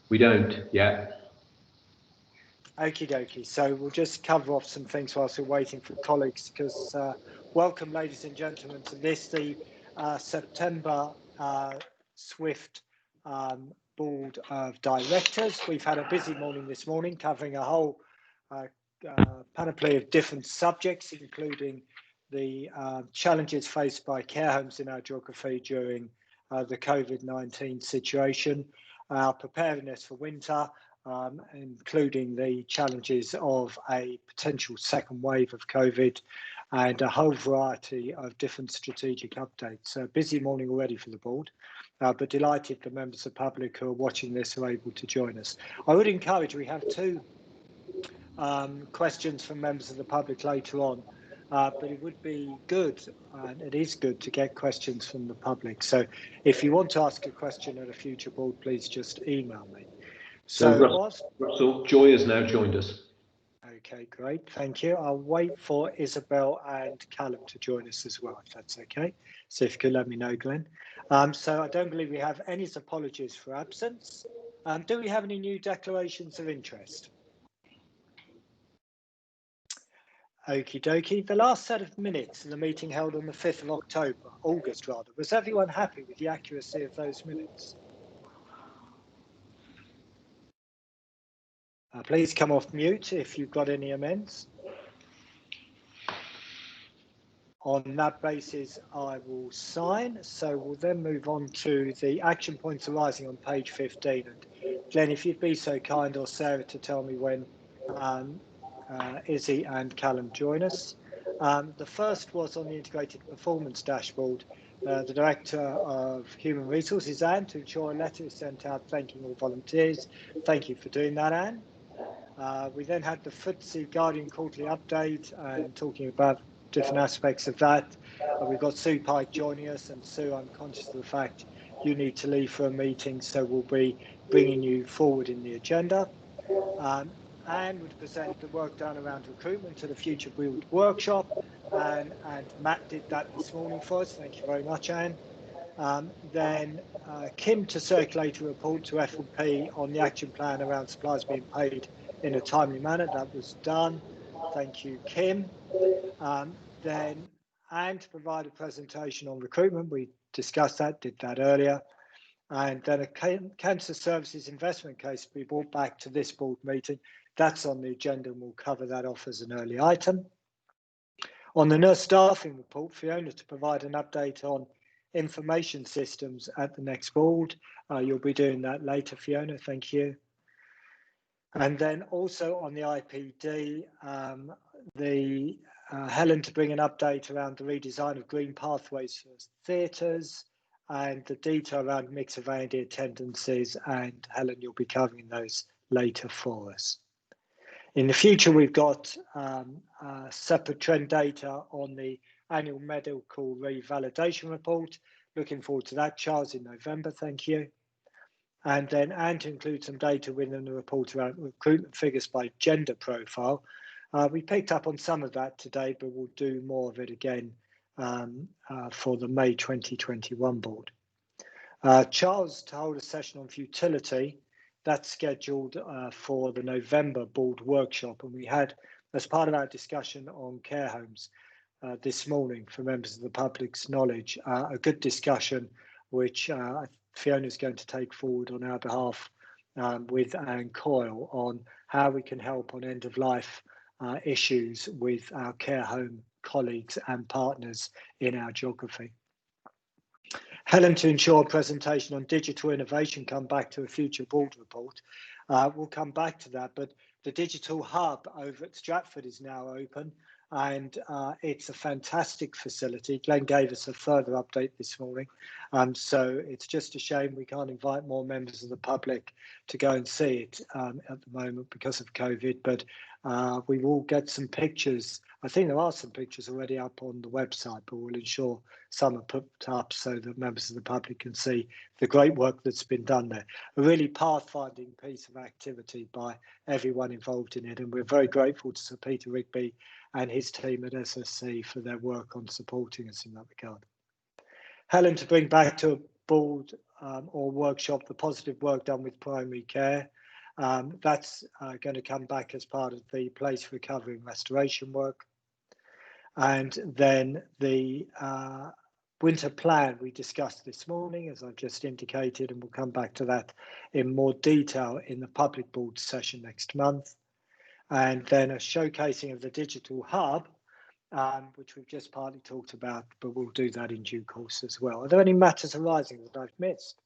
We don't yet. Okie dokie. So we'll just cover off some things whilst we're waiting for colleagues, because welcome, ladies and gentlemen, to this, the September SWFT Board of Directors. We've had a busy morning this morning, covering a whole panoply of different subjects, including the challenges faced by care homes in our geography during the COVID-19 situation, our preparedness for winter, including the challenges of a potential second wave of COVID, and a whole variety of different strategic updates. A busy morning already for the board, but delighted the members of the public who are watching this are able to join us. I would encourage, we have two questions from members of the public later on, but it would be good, and it is good, to get questions from the public. So if you want to ask a question at a future board, please just email me. So Russell, Joy has now joined us. Okay, great, thank you. I'll wait for Isabel and Callum to join us as well, if that's okay. So if you could let me know, Glenn. So I don't believe we have any apologies for absence. Do we have any new declarations of interest? Okie dokie. The last set of minutes of the meeting held on the 5th of August, was everyone happy with the accuracy of those minutes? Please come off mute if you've got any amends. On that basis, I will sign. So we'll then move on to the action points arising on page 15. And Glenn, if you'd be so kind, or Sarah, to tell me when Izzy and Callum join us. The first was on the integrated performance dashboard. The Director of Human Resources, Anne, to ensure a letter is sent out thanking all volunteers. Thank you for doing that, Anne. We then had the Footsie Guardian quarterly update and talking about different aspects of that. We've got Sue Pike joining us, and Sue, I'm conscious of the fact you need to leave for a meeting, so we'll be bringing you forward in the agenda. Anne would present the work done around recruitment to the Future Build workshop, and Matt did that this morning for us. Thank you very much, Anne. Then Kim to circulate a report to F&P on the action plan around suppliers being paid in a timely manner. That was done. Thank you, Kim. Then Anne to provide a presentation on recruitment. We discussed that, did that earlier. And then a cancer services investment case to be brought back to this board meeting. That's on the agenda, and we'll cover that off as an early item. On the nurse staffing report, Fiona to provide an update on information systems at the next board. You'll be doing that later, Fiona, thank you. And then also on the IPD, Helen to bring an update around the redesign of green pathways for theatres, and the detail around mix of A&E attendances, and Helen, you'll be covering those later for us. In the future, we've got separate trend data on the annual medical revalidation report. Looking forward to that, Charles, in November, thank you. And then Anne to include some data within the report around recruitment figures by gender profile. We picked up on some of that today, but we'll do more of it again for the May 2021 board. Charles to hold a session on futility. That's scheduled for the November board workshop, and we had, as part of our discussion on care homes this morning, for members of the public's knowledge, a good discussion which Fiona's going to take forward on our behalf with Anne Coyle on how we can help on end-of-life issues with our care home colleagues and partners in our geography. Helen to ensure a presentation on digital innovation, come back to a future board report. We'll come back to that, but the digital hub over at Stratford is now open, and it's a fantastic facility. Glenn gave us a further update this morning, so it's just a shame we can't invite more members of the public to go and see it at the moment because of COVID, but we will get some pictures. I think there are some pictures already up on the website, but we'll ensure some are put up so that members of the public can see the great work that's been done there. A really pathfinding piece of activity by everyone involved in it, and we're very grateful to Sir Peter Rigby and his team at SSC for their work on supporting us in that regard. Helen to bring back to board or workshop, the positive work done with primary care. That's going to come back as part of the place recovery and restoration work. And then the winter plan we discussed this morning, as I've just indicated, and we'll come back to that in more detail in the public board session next month. And then a showcasing of the digital hub, which we've just partly talked about, but we'll do that in due course as well. Are there any matters arising that I've missed?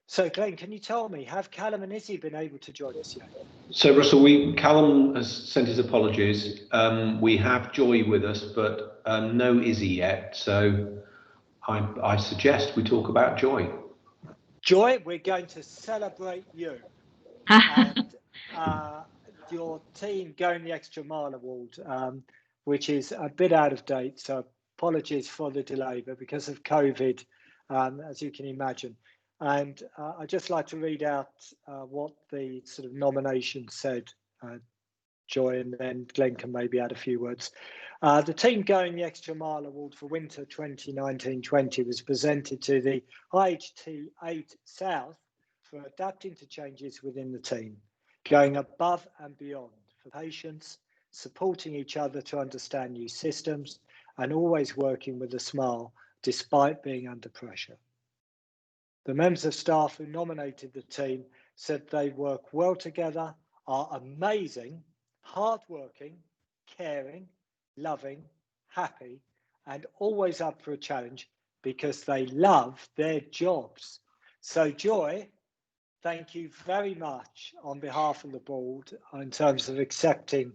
So Glenn, can you tell me, have Callum and Izzy been able to join us yet? So Russell, Callum has sent his apologies. We have Joy with us, but no Izzy yet. So I suggest we talk about Joy. Joy, we're going to celebrate you and your team going the extra mile award, which is a bit out of date. So apologies for the delay, but because of COVID, as you can imagine. And I'd just like to read out what the sort of nomination said, Joy, and then Glenn can maybe add a few words. The team going the extra mile award for winter 2019-20 was presented to the IHT 8 South for adapting to changes within the team, going above and beyond for patients, supporting each other to understand new systems, and always working with a smile despite being under pressure. The members of staff who nominated the team said they work well together, are amazing, hardworking, caring, loving, happy, and always up for a challenge because they love their jobs. So Joy, thank you very much on behalf of the board in terms of accepting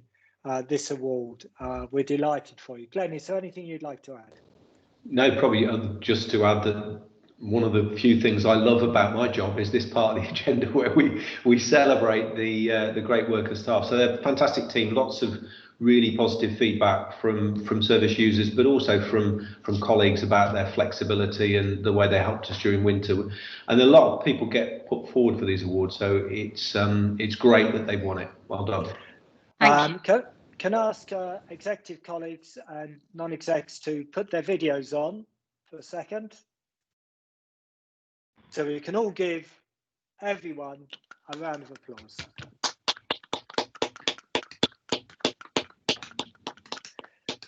this award. We're delighted for you. Glenn, is there anything you'd like to add? No, probably just to add that one of the few things I love about my job is this part of the agenda where we celebrate the great work of staff. So they're a fantastic team, lots of really positive feedback from service users, but also from colleagues about their flexibility and the way they helped us during winter. And a lot of people get put forward for these awards, so it's great that they've won it. Well done. Can I ask executive colleagues and non-execs to put their videos on for a second? So we can all give everyone a round of applause.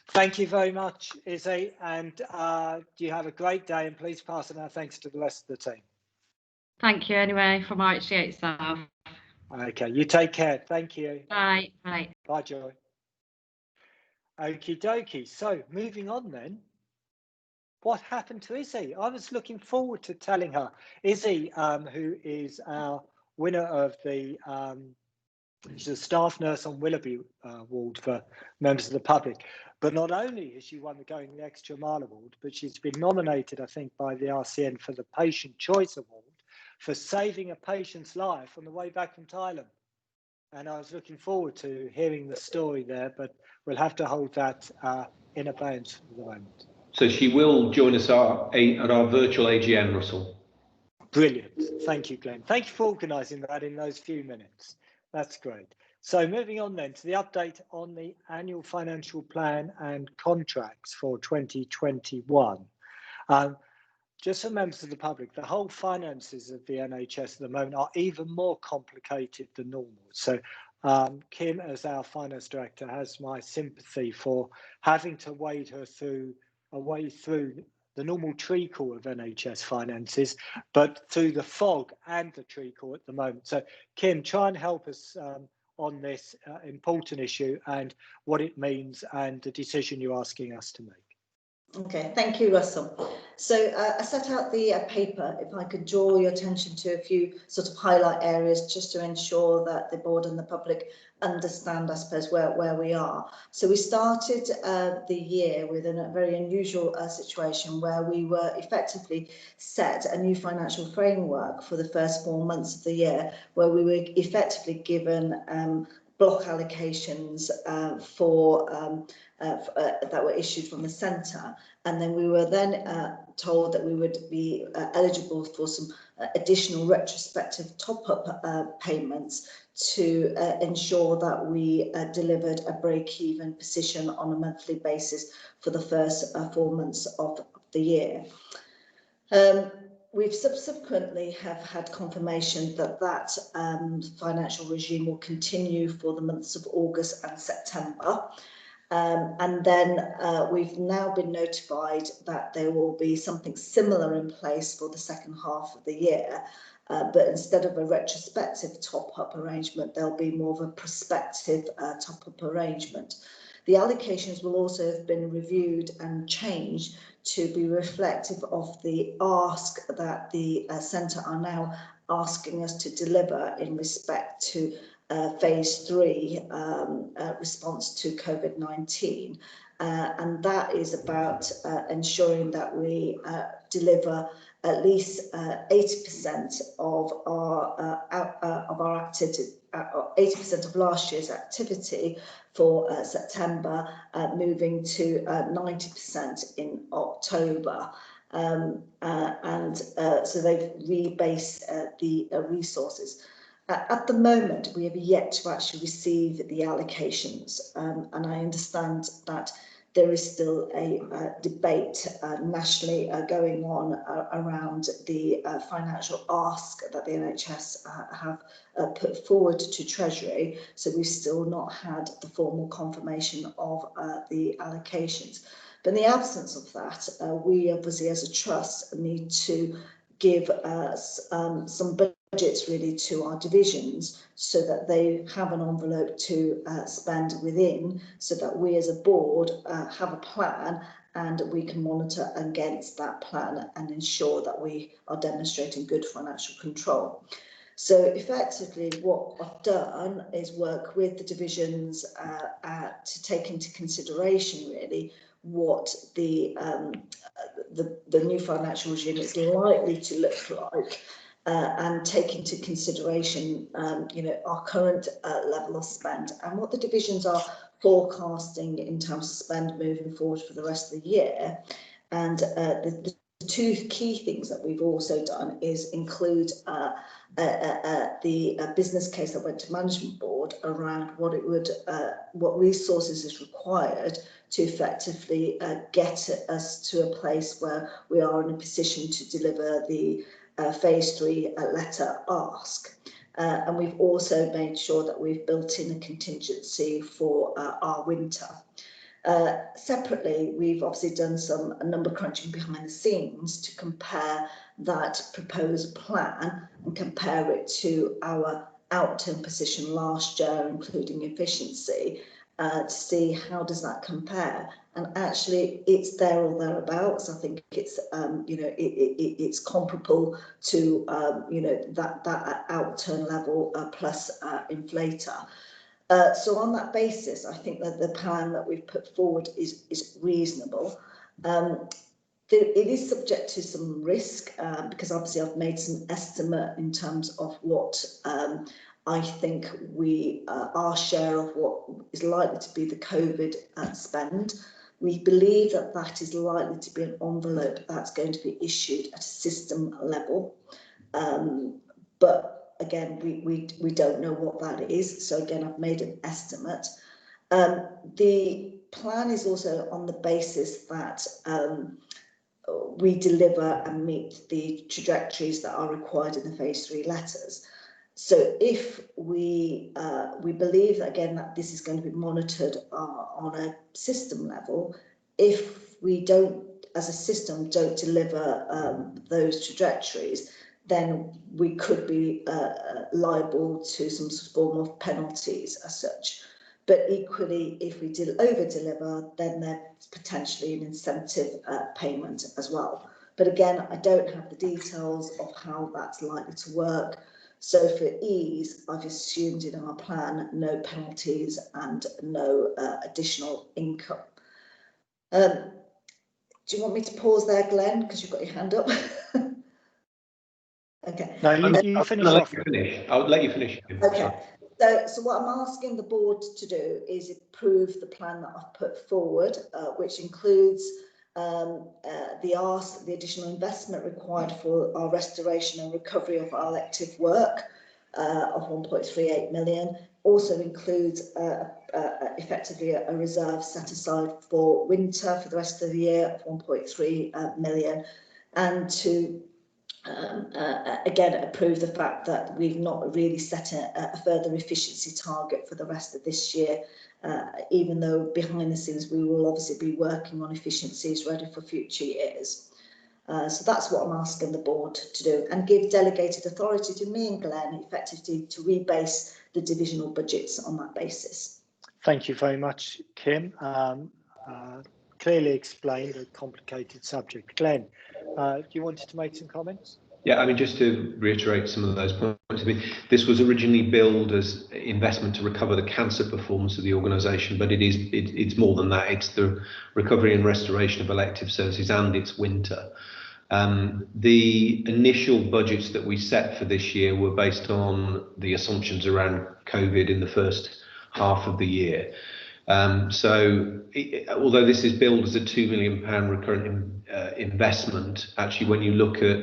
Thank you very much, Izzy, and you have a great day, and please pass on our thanks to the rest of the team. Thank you anyway from IHT staff. Okay, you take care. Thank you. Bye. Bye. Bye, Joy. Okie dokie. So moving on then. What happened to Izzy? I was looking forward to telling her. Izzy, who is our winner of the she's a staff nurse on Willoughby Award for members of the public. But not only has she won the Going the Extra Mile Award, but she's been nominated, I think, by the RCN for the Patient Choice Award for saving a patient's life on the way back from Thailand. And I was looking forward to hearing the story there, but we'll have to hold that in abeyance for the moment. So she will join us at our virtual AGM, Russell. Brilliant. Thank you, Glenn. Thank you for organising that in those few minutes. That's great. So moving on then to the update on the annual financial plan and contracts for 2021. Just for members of the public, the whole finances of the NHS at the moment are even more complicated than normal. So Kim, as our finance director, has my sympathy for having to wade her through the normal treacle of NHS finances, but through the fog and the treacle at the moment. So Kim, try and help us on this important issue and what it means and the decision you're asking us to make. Okay, thank you, Russell. So I set out the paper, if I could draw your attention to a few sort of highlight areas just to ensure that the board and the public understand, I suppose, where we are. So we started the year with a very unusual situation where we were effectively set a new financial framework for the first 4 months of the year, where we were effectively given block allocations that were issued from the centre, and then we were then told that we would be eligible for some additional retrospective top-up payments to ensure that we delivered a break-even position on a monthly basis for the first 4 months of the year. We've subsequently have had confirmation that that financial regime will continue for the months of August and September. And then we've now been notified that there will be something similar in place for the second half of the year. But instead of a retrospective top-up arrangement, there'll be more of a prospective top-up arrangement. The allocations will also have been reviewed and changed to be reflective of the ask that the centre are now asking us to deliver in respect to phase 3 response to COVID-19. And that is about ensuring that we deliver at least 80% of our activity, 80% of last year's activity for September, moving to 90% in October. So they've rebased the resources. At the moment, we have yet to actually receive the allocations, and I understand that there is still a debate nationally going on around the financial ask that the NHS have put forward to Treasury. So we've still not had the formal confirmation of the allocations. But in the absence of that, we obviously as a trust need to give some budgets really to our divisions so that they have an envelope to spend within, so that we as a board have a plan and we can monitor against that plan and ensure that we are demonstrating good financial control. So effectively what I've done is work with the divisions to take into consideration really what the new financial regime is likely to look like, and take into consideration our current level of spend and what the divisions are forecasting in terms of spend moving forward for the rest of the year. And the two key things that we've also done is include the business case that went to management board around what resources is required to effectively get us to a place where we are in a position to deliver the phase 3 letter ask. And we've also made sure that we've built in a contingency for our winter. Separately, we've obviously done a number crunching behind the scenes to compare that proposed plan and compare it to our outturn position last year, including efficiency, to see how does that compare. And actually it's there or thereabouts. I think it's it's comparable to that outturn level plus inflator. So on that basis, I think that the plan that we've put forward is reasonable. It is subject to some risk because obviously I've made some estimate in terms of what I think our share of what is likely to be the COVID spend. We believe that that is likely to be an envelope that's going to be issued at a system level. But again, we don't know what that is. So again, I've made an estimate. The plan is also on the basis that we deliver and meet the trajectories that are required in the phase 3 letters. So if we believe that, again, that this is going to be monitored on a system level, if we don't, as a system, don't deliver those trajectories, then we could be liable to some form of penalties as such. But equally, if we over-deliver, then there's potentially an incentive payment as well. But again, I don't have the details of how that's likely to work. So for ease, I've assumed in our plan no penalties and no additional income. Do you want me to pause there, Glenn, because you've got your hand up? Okay. No, you finish off. I'll let you finish. Okay. So what I'm asking the board to do is approve the plan that I've put forward, which includes the additional investment required for our restoration and recovery of our elective work of 1.38 million. Also includes effectively a reserve set aside for winter for the rest of the year of 1.3 million. and to again approve the fact that we've not really set a further efficiency target for the rest of this year, even though behind the scenes we will obviously be working on efficiencies ready for future years. So that's what I'm asking the board to do, and give delegated authority to me and Glenn effectively to rebase the divisional budgets on that basis. Thank you very much, Kim. Clearly explained a complicated subject. Glenn, you wanted to make some comments? Yeah, I mean, just to reiterate some of those points, I mean, this was originally billed as investment to recover the cancer performance of the organisation, but it's more than that. It's the recovery and restoration of elective services, and it's winter. The initial budgets that we set for this year were based on the assumptions around COVID in the first half of the year. Although this is billed as a £2 million recurrent investment, actually, when you look at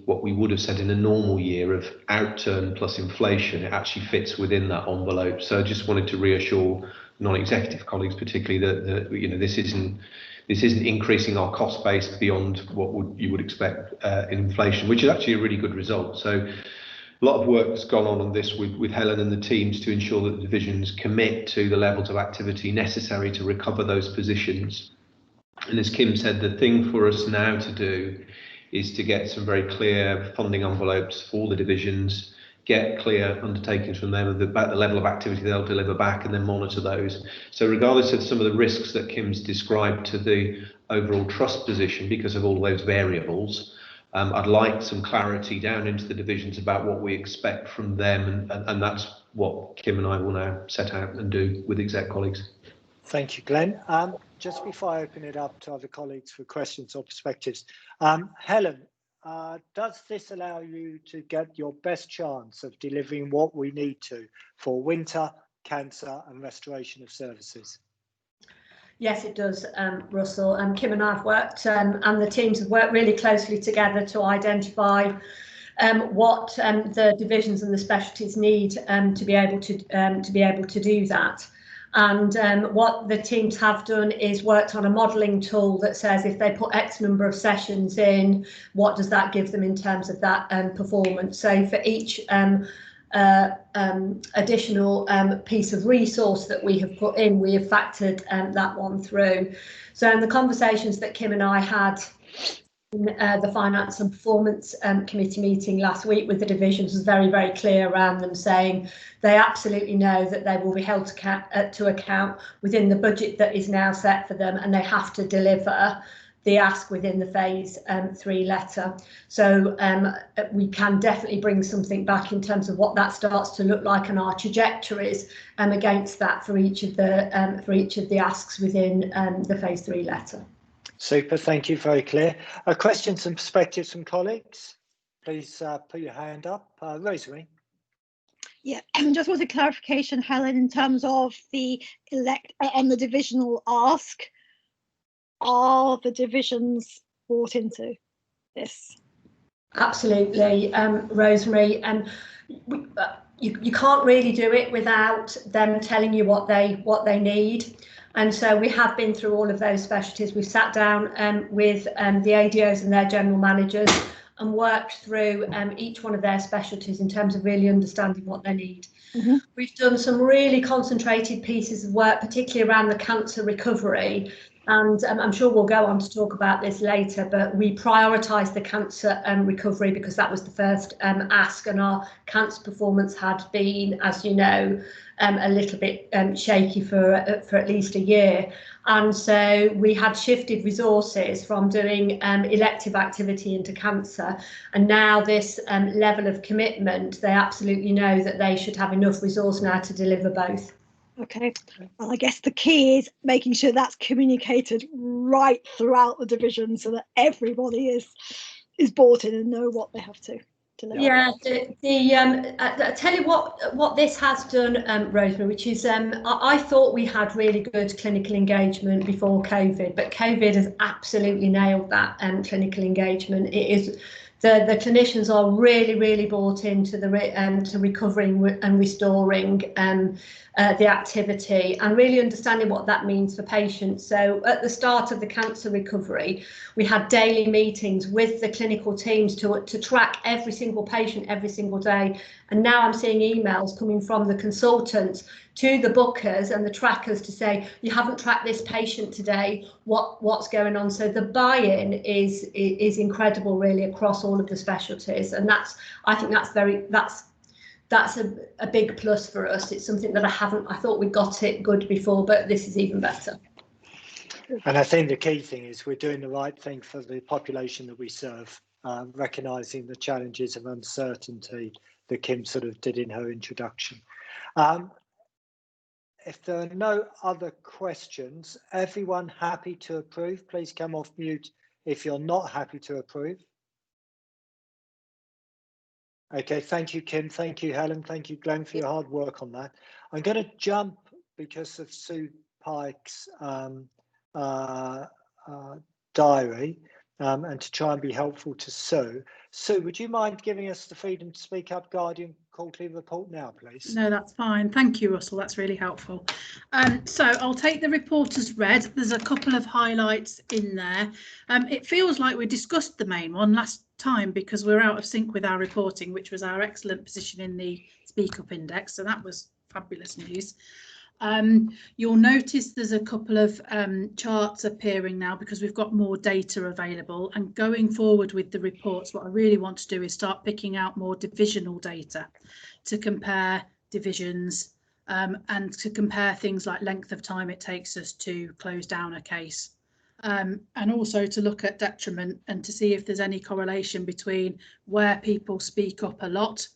what we would have said in a normal year of outturn plus inflation, it actually fits within that envelope. So I just wanted to reassure non-executive colleagues, particularly, that you know, this isn't increasing our cost base beyond what you would expect in inflation, which is actually a really good result. So a lot of work has gone on this with Helen and the teams to ensure that the divisions commit to the levels of activity necessary to recover those positions. And as Kim said, the thing for us now to do is to get some very clear funding envelopes for the divisions, get clear undertakings from them about the level of activity they'll deliver back, and then monitor those. So regardless of some of the risks that Kim's described to the overall trust position because of all those variables, I'd like some clarity down into the divisions about what we expect from them, and that's what Kim and I will now set out and do with exec colleagues. Thank you, Glenn. Just before I open it up to other colleagues for questions or perspectives, Helen, does this allow you to get your best chance of delivering what we need to for winter, cancer and restoration of services? Yes, it does, Russell. Kim and I have worked, and the teams have worked really closely together to identify what the divisions and the specialties need to be able to do that. And what the teams have done is worked on a modelling tool that says if they put X number of sessions in, what does that give them in terms of that performance? So for each additional piece of resource that we have put in, we have factored that one through. So in the conversations that Kim and I had in the Finance and Performance Committee meeting last week with the divisions was very, very clear around them saying they absolutely know that they will be held to account within the budget that is now set for them, and they have to deliver the ask within the phase 3 letter. So we can definitely bring something back in terms of what that starts to look like and our trajectories against that for each of the asks within the phase 3 letter. Super, thank you, very clear. Questions and perspectives from colleagues? Please put your hand up. Rosemary. Yeah, just was a clarification, Helen, in terms of the on the divisional ask. Are the divisions bought into this? Absolutely, Rosemary, and you can't really do it without them telling you what they need. And so we have been through all of those specialties. We've sat down with the ADOs and their general managers and worked through each one of their specialties in terms of really understanding what they need. Mm-hmm. We've done some really concentrated pieces of work, particularly around the cancer recovery. And I'm sure we'll go on to talk about this later, but we prioritised the cancer recovery because that was the first ask, and our cancer performance had been, as you know, a little bit shaky for at least a year. And so we had shifted resources from doing elective activity into cancer. And now this level of commitment, they absolutely know that they should have enough resource now to deliver both. Okay, well, I guess the key is making sure that's communicated right throughout the division so that everybody is bought in and know what they have to deliver. Yeah, I'll tell you what this has done, Rosemary, which is I thought we had really good clinical engagement before COVID, but COVID has absolutely nailed that clinical engagement. It is the clinicians are really bought into the to recovering and restoring the activity and really understanding what that means for patients. So at the start of the cancer recovery, we had daily meetings with the clinical teams to track every single patient every single day. And now I'm seeing emails coming from the consultants to the bookers and the trackers to say, you haven't tracked this patient today, what's going on? So the buy-in is incredible really across all of the specialties, and I think that's a big plus for us. It's something that I thought we got it good before, but this is even better. And I think the key thing is we're doing the right thing for the population that we serve, recognising the challenges of uncertainty that Kim sort of did in her introduction. If there are no other questions, everyone happy to approve? Please come off mute if you're not happy to approve. Okay, thank you, Kim. Thank you, Helen. Thank you, Glenn, for your hard work on that. I'm going to jump because of Sue Pike's diary and to try and be helpful to Sue. Sue, would you mind giving us the Freedom to Speak Up Guardian quarterly report now, please? No, that's fine. Thank you, Russell. That's really helpful. So I'll take the report as read. There's a couple of highlights in there. It feels like we discussed the main one last time because we're out of sync with our reporting, which was our excellent position in the Speak Up Index. So that was fabulous news. You'll notice there's a couple of charts appearing now because we've got more data available, and going forward with the reports, what I really want to do is start picking out more divisional data to compare divisions and to compare things like length of time it takes us to close down a case, and also to look at detriment and to see if there's any correlation between where people speak up a lot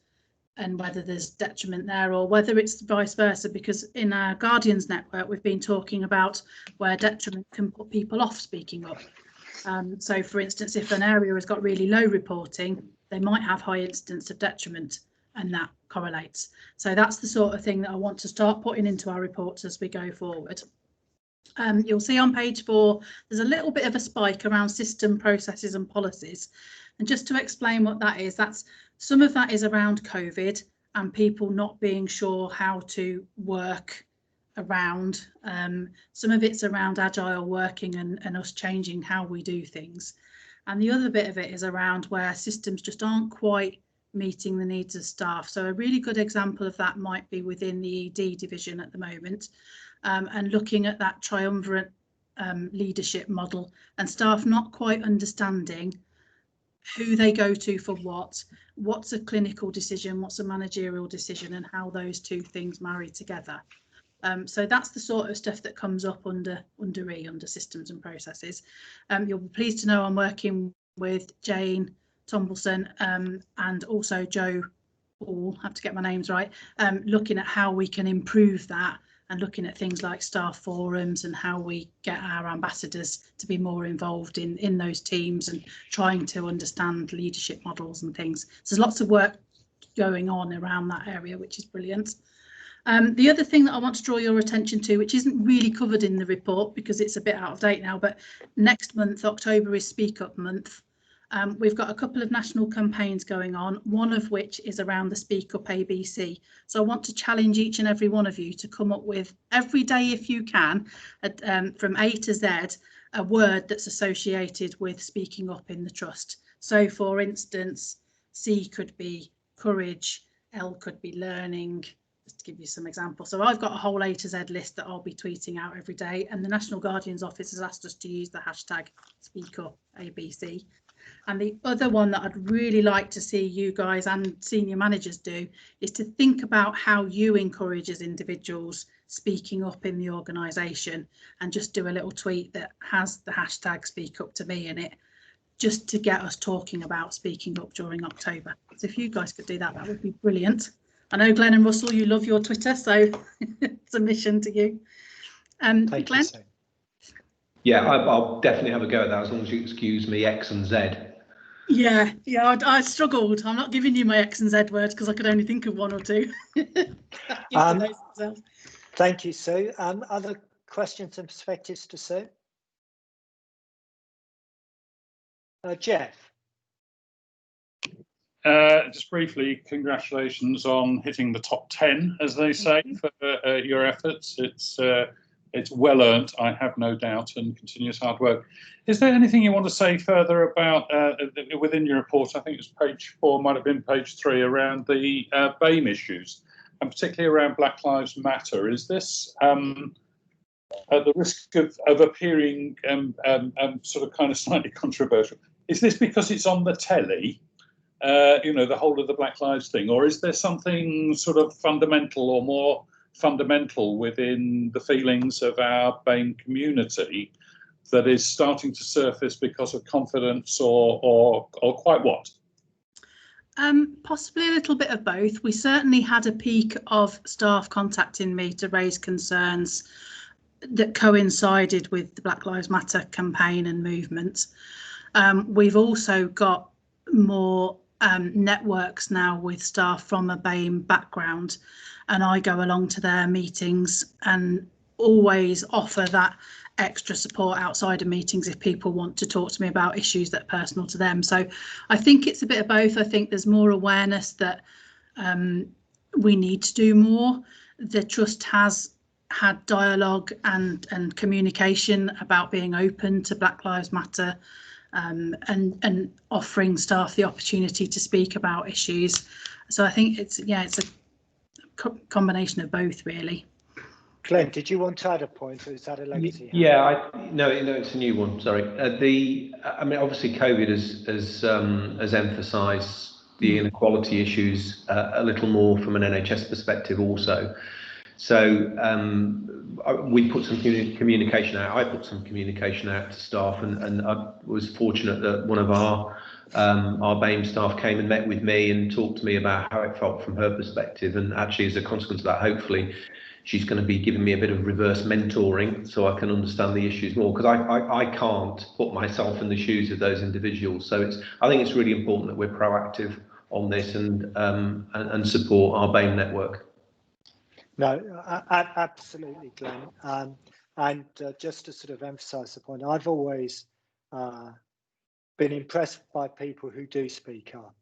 and whether there's detriment there, or whether it's vice versa, because in our Guardians network we've been talking about where detriment can put people off speaking up. So for instance, if an area has got really low reporting, they might have high incidence of detriment, and that correlates. So that's the sort of thing that I want to start putting into our reports as we go forward. You'll see on page 4 there's a little bit of a spike around system, processes and policies, and just to explain what that is, some of that is around COVID and people not being sure how to work around. Some of it's around agile working and us changing how we do things. And the other bit of it is around where systems just aren't quite meeting the needs of staff. So a really good example of that might be within the ED division at the moment, and looking at that triumvirate leadership model and staff not quite understanding who they go to for what's a clinical decision, what's a managerial decision, and how those two things marry together. So that's the sort of stuff that comes up under systems and processes. You'll be pleased to know I'm working with Jane Tombleson and also Joe Hall, have to get my names right, looking at how we can improve that and looking at things like staff forums and how we get our ambassadors to be more involved in those teams and trying to understand leadership models and things. So there's lots of work going on around that area, which is brilliant. The other thing that I want to draw your attention to, which isn't really covered in the report because it's a bit out of date now, but next month, October, is Speak Up Month. We've got a couple of national campaigns going on, one of which is around the Speak Up ABC. So I want to challenge each and every one of you to come up with, every day if you can, from A to Z, a word that's associated with speaking up in the trust. So for instance, C could be courage, L could be learning, just to give you some examples. So I've got a whole A to Z list that I'll be tweeting out every day, and the National Guardians Office has asked us to use the hashtag Speak Up ABC. And the other one that I'd really like to see you guys and senior managers do is to think about how you encourage as individuals speaking up in the organisation, and just do a little tweet that has the hashtag Speak Up to Me in it, just to get us talking about speaking up during October. So if you guys could do that, that would be brilliant. I know Glenn and Russell, you love your Twitter, so it's a mission to you. Thank Glenn? you, Yeah, I'll definitely have a go at that as long as you excuse me X and Z. Yeah, I struggled. I'm not giving you my X and Z words because I could only think of one or two. Thank you, Sue. Other questions and perspectives to Sue? Jeff? Just briefly, congratulations on hitting the top 10, as they say, for your efforts. It's well earned, I have no doubt, and continuous hard work. Is there anything you want to say further about within your report? I think it's page 4, might have been page 3, around the BAME issues, and particularly around Black Lives Matter. Is this at the risk of appearing sort of kind of slightly controversial? Is this because it's on the telly? You know, the whole of the Black Lives thing, or is there something sort of fundamental or more fundamental within the feelings of our BAME community that is starting to surface because of confidence, or quite what? Possibly a little bit of both. We certainly had a peak of staff contacting me to raise concerns that coincided with the Black Lives Matter campaign and movement. We've also got more networks now with staff from a BAME background, and I go along to their meetings and always offer that extra support outside of meetings if people want to talk to me about issues that are personal to them. So I think it's a bit of both. I think there's more awareness that we need to do more. The Trust has had dialogue and communication about being open to Black Lives Matter, and offering staff the opportunity to speak about issues. So I think it's a combination of both, really. Glenn, did you want to add a point, or is that a legacy? Yeah, no, it's a new one. Sorry. I mean, obviously, COVID has emphasised the inequality issues a little more from an NHS perspective, also. So we put some communication out. I put some communication out to staff, and I was fortunate that one of our BAME staff came and met with me and talked to me about how it felt from her perspective. And actually, as a consequence of that, hopefully, she's going to be giving me a bit of reverse mentoring so I can understand the issues more, because I can't put myself in the shoes of those individuals. So I think it's really important that we're proactive on this and support our BAME network. No, absolutely, Glenn. And just to sort of emphasise the point, I've always been impressed by people who do speak up.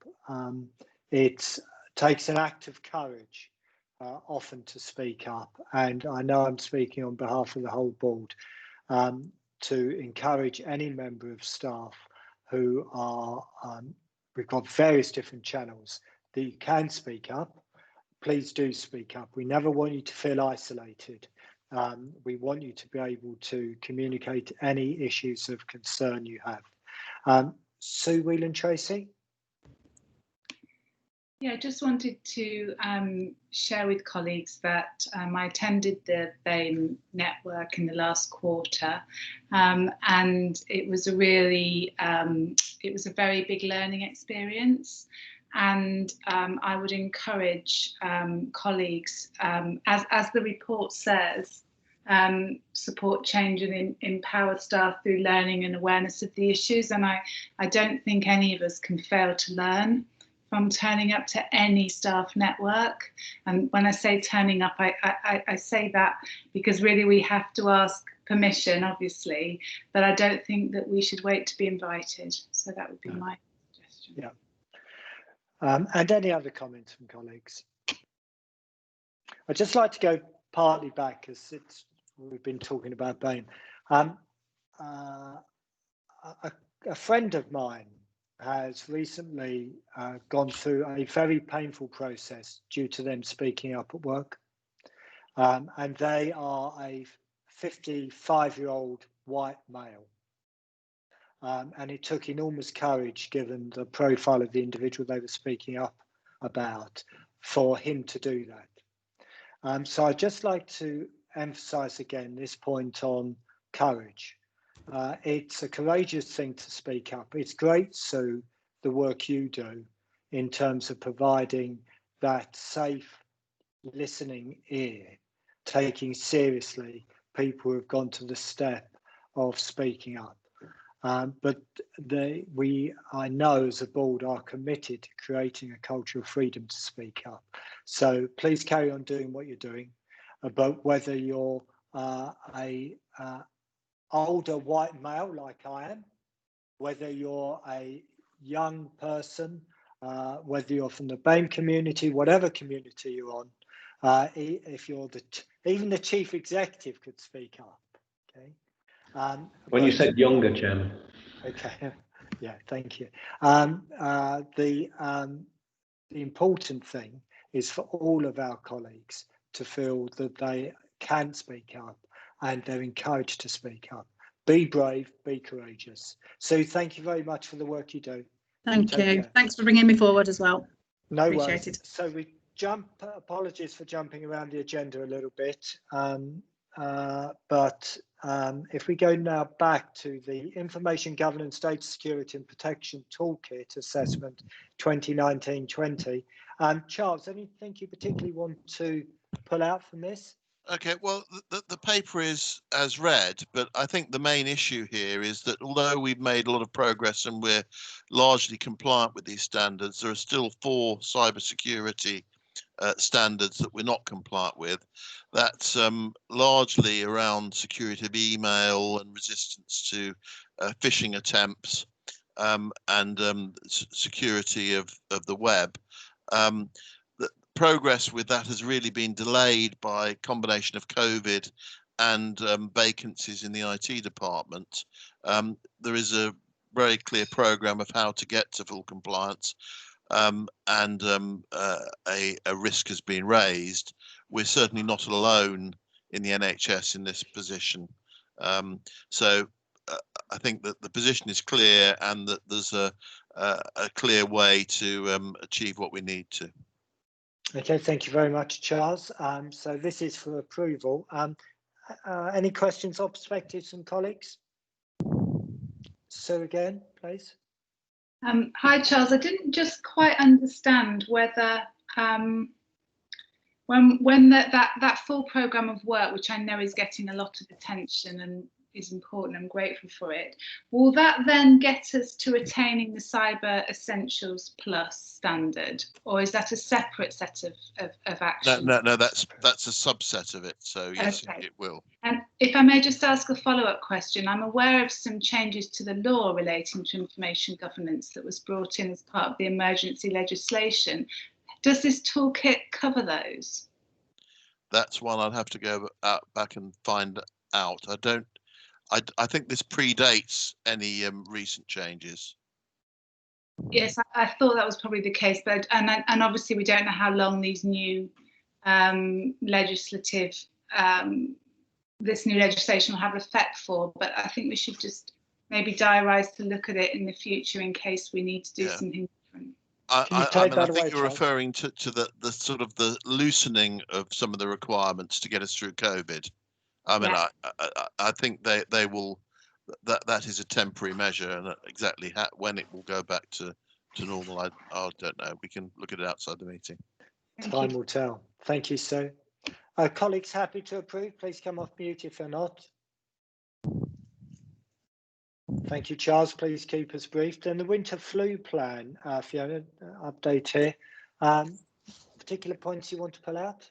It takes an act of courage often to speak up, and I know I'm speaking on behalf of the whole board to encourage any member of staff who are, we've got various different channels that you can speak up. Please do speak up. We never want you to feel isolated. We want you to be able to communicate any issues of concern you have. Sue Whelan-Tracy? Yeah, I just wanted to share with colleagues that I attended the BAME network in the last quarter, and it was a really, it was a very big learning experience. And I would encourage colleagues, as the report says, support change and empower staff through learning and awareness of the issues. And I don't think any of us can fail to learn from turning up to any staff network. And when I say turning up, I say that because really we have to ask permission, obviously, but I don't think that we should wait to be invited. So that would be my suggestion. Yeah. And any other comments from colleagues? I'd just like to go partly back, as we've been talking about BAME. A friend of mine has recently gone through a very painful process due to them speaking up at work. And they are a 55-year-old white male. And it took enormous courage, given the profile of the individual they were speaking up about, for him to do that. So I'd just like to emphasise again this point on courage. It's a courageous thing to speak up. It's great, Sue, the work you do in terms of providing that safe listening ear, taking seriously people who have gone to the step of speaking up. But I know as a board are committed to creating a culture of freedom to speak up. So please carry on doing what you're doing. But whether you're a older white male like I am, whether you're a young person whether you're from the BAME community, whatever community you're on, if you're even the chief executive could speak up. Okay. When you said younger, Chairman. Okay. Yeah. Thank you. The important thing is for all of our colleagues to feel that they can speak up and they're encouraged to speak up. Be brave, be courageous. So thank you very much for the work you do. Thank you. Care. Thanks for bringing me forward as well. No Appreciate worries. it. So we apologies for jumping around the agenda a little bit. If we go now back to the Information Governance, Data Security and Protection Toolkit Assessment 2019-20, Charles, anything you particularly want to pull out from this? Okay, well, the paper is as read, but I think the main issue here is that although we've made a lot of progress and we're largely compliant with these standards, there are still 4 cybersecurity standards that we're not compliant with. That's largely around security of email and resistance to phishing attempts and security of the web. The progress with that has really been delayed by a combination of COVID and vacancies in the IT department. There is a very clear program of how to get to full compliance. And a risk has been raised. We're certainly not alone in the NHS in this position. So I think that the position is clear and that there's a clear way to achieve what we need to. Okay, thank you very much, Charles. So this is for approval. Any questions or perspectives from colleagues? So again, please. Hi, Charles. I didn't just quite understand whether when that full programme of work, which I know is getting a lot of attention and is important, I'm grateful for it, will that then get us to attaining the Cyber Essentials Plus standard, or is that a separate set of actions? No, that's a subset of it, so yes, okay. It will. And if I may just ask a follow-up question, I'm aware of some changes to the law relating to information governance that was brought in as part of the emergency legislation. Does this toolkit cover those? That's one I'd have to go back and find out. I think this predates any recent changes. Yes, I thought that was probably the case, but and obviously we don't know how long these new this new legislation will have effect for, but I think we should just maybe diarise to look at it in the future in case we need to do something different. I think you're referring to the sort of the loosening of some of the requirements to get us through COVID. I mean, yeah. I think they will. That is a temporary measure, and exactly when it will go back to normal, I don't know. We can look at it outside the meeting. Time will tell. Thank you, Sue. Colleagues happy to approve? Please come off mute if you're not. Thank you, Charles. Please keep us briefed. And the winter flu plan, Fiona, update here. Particular points you want to pull out?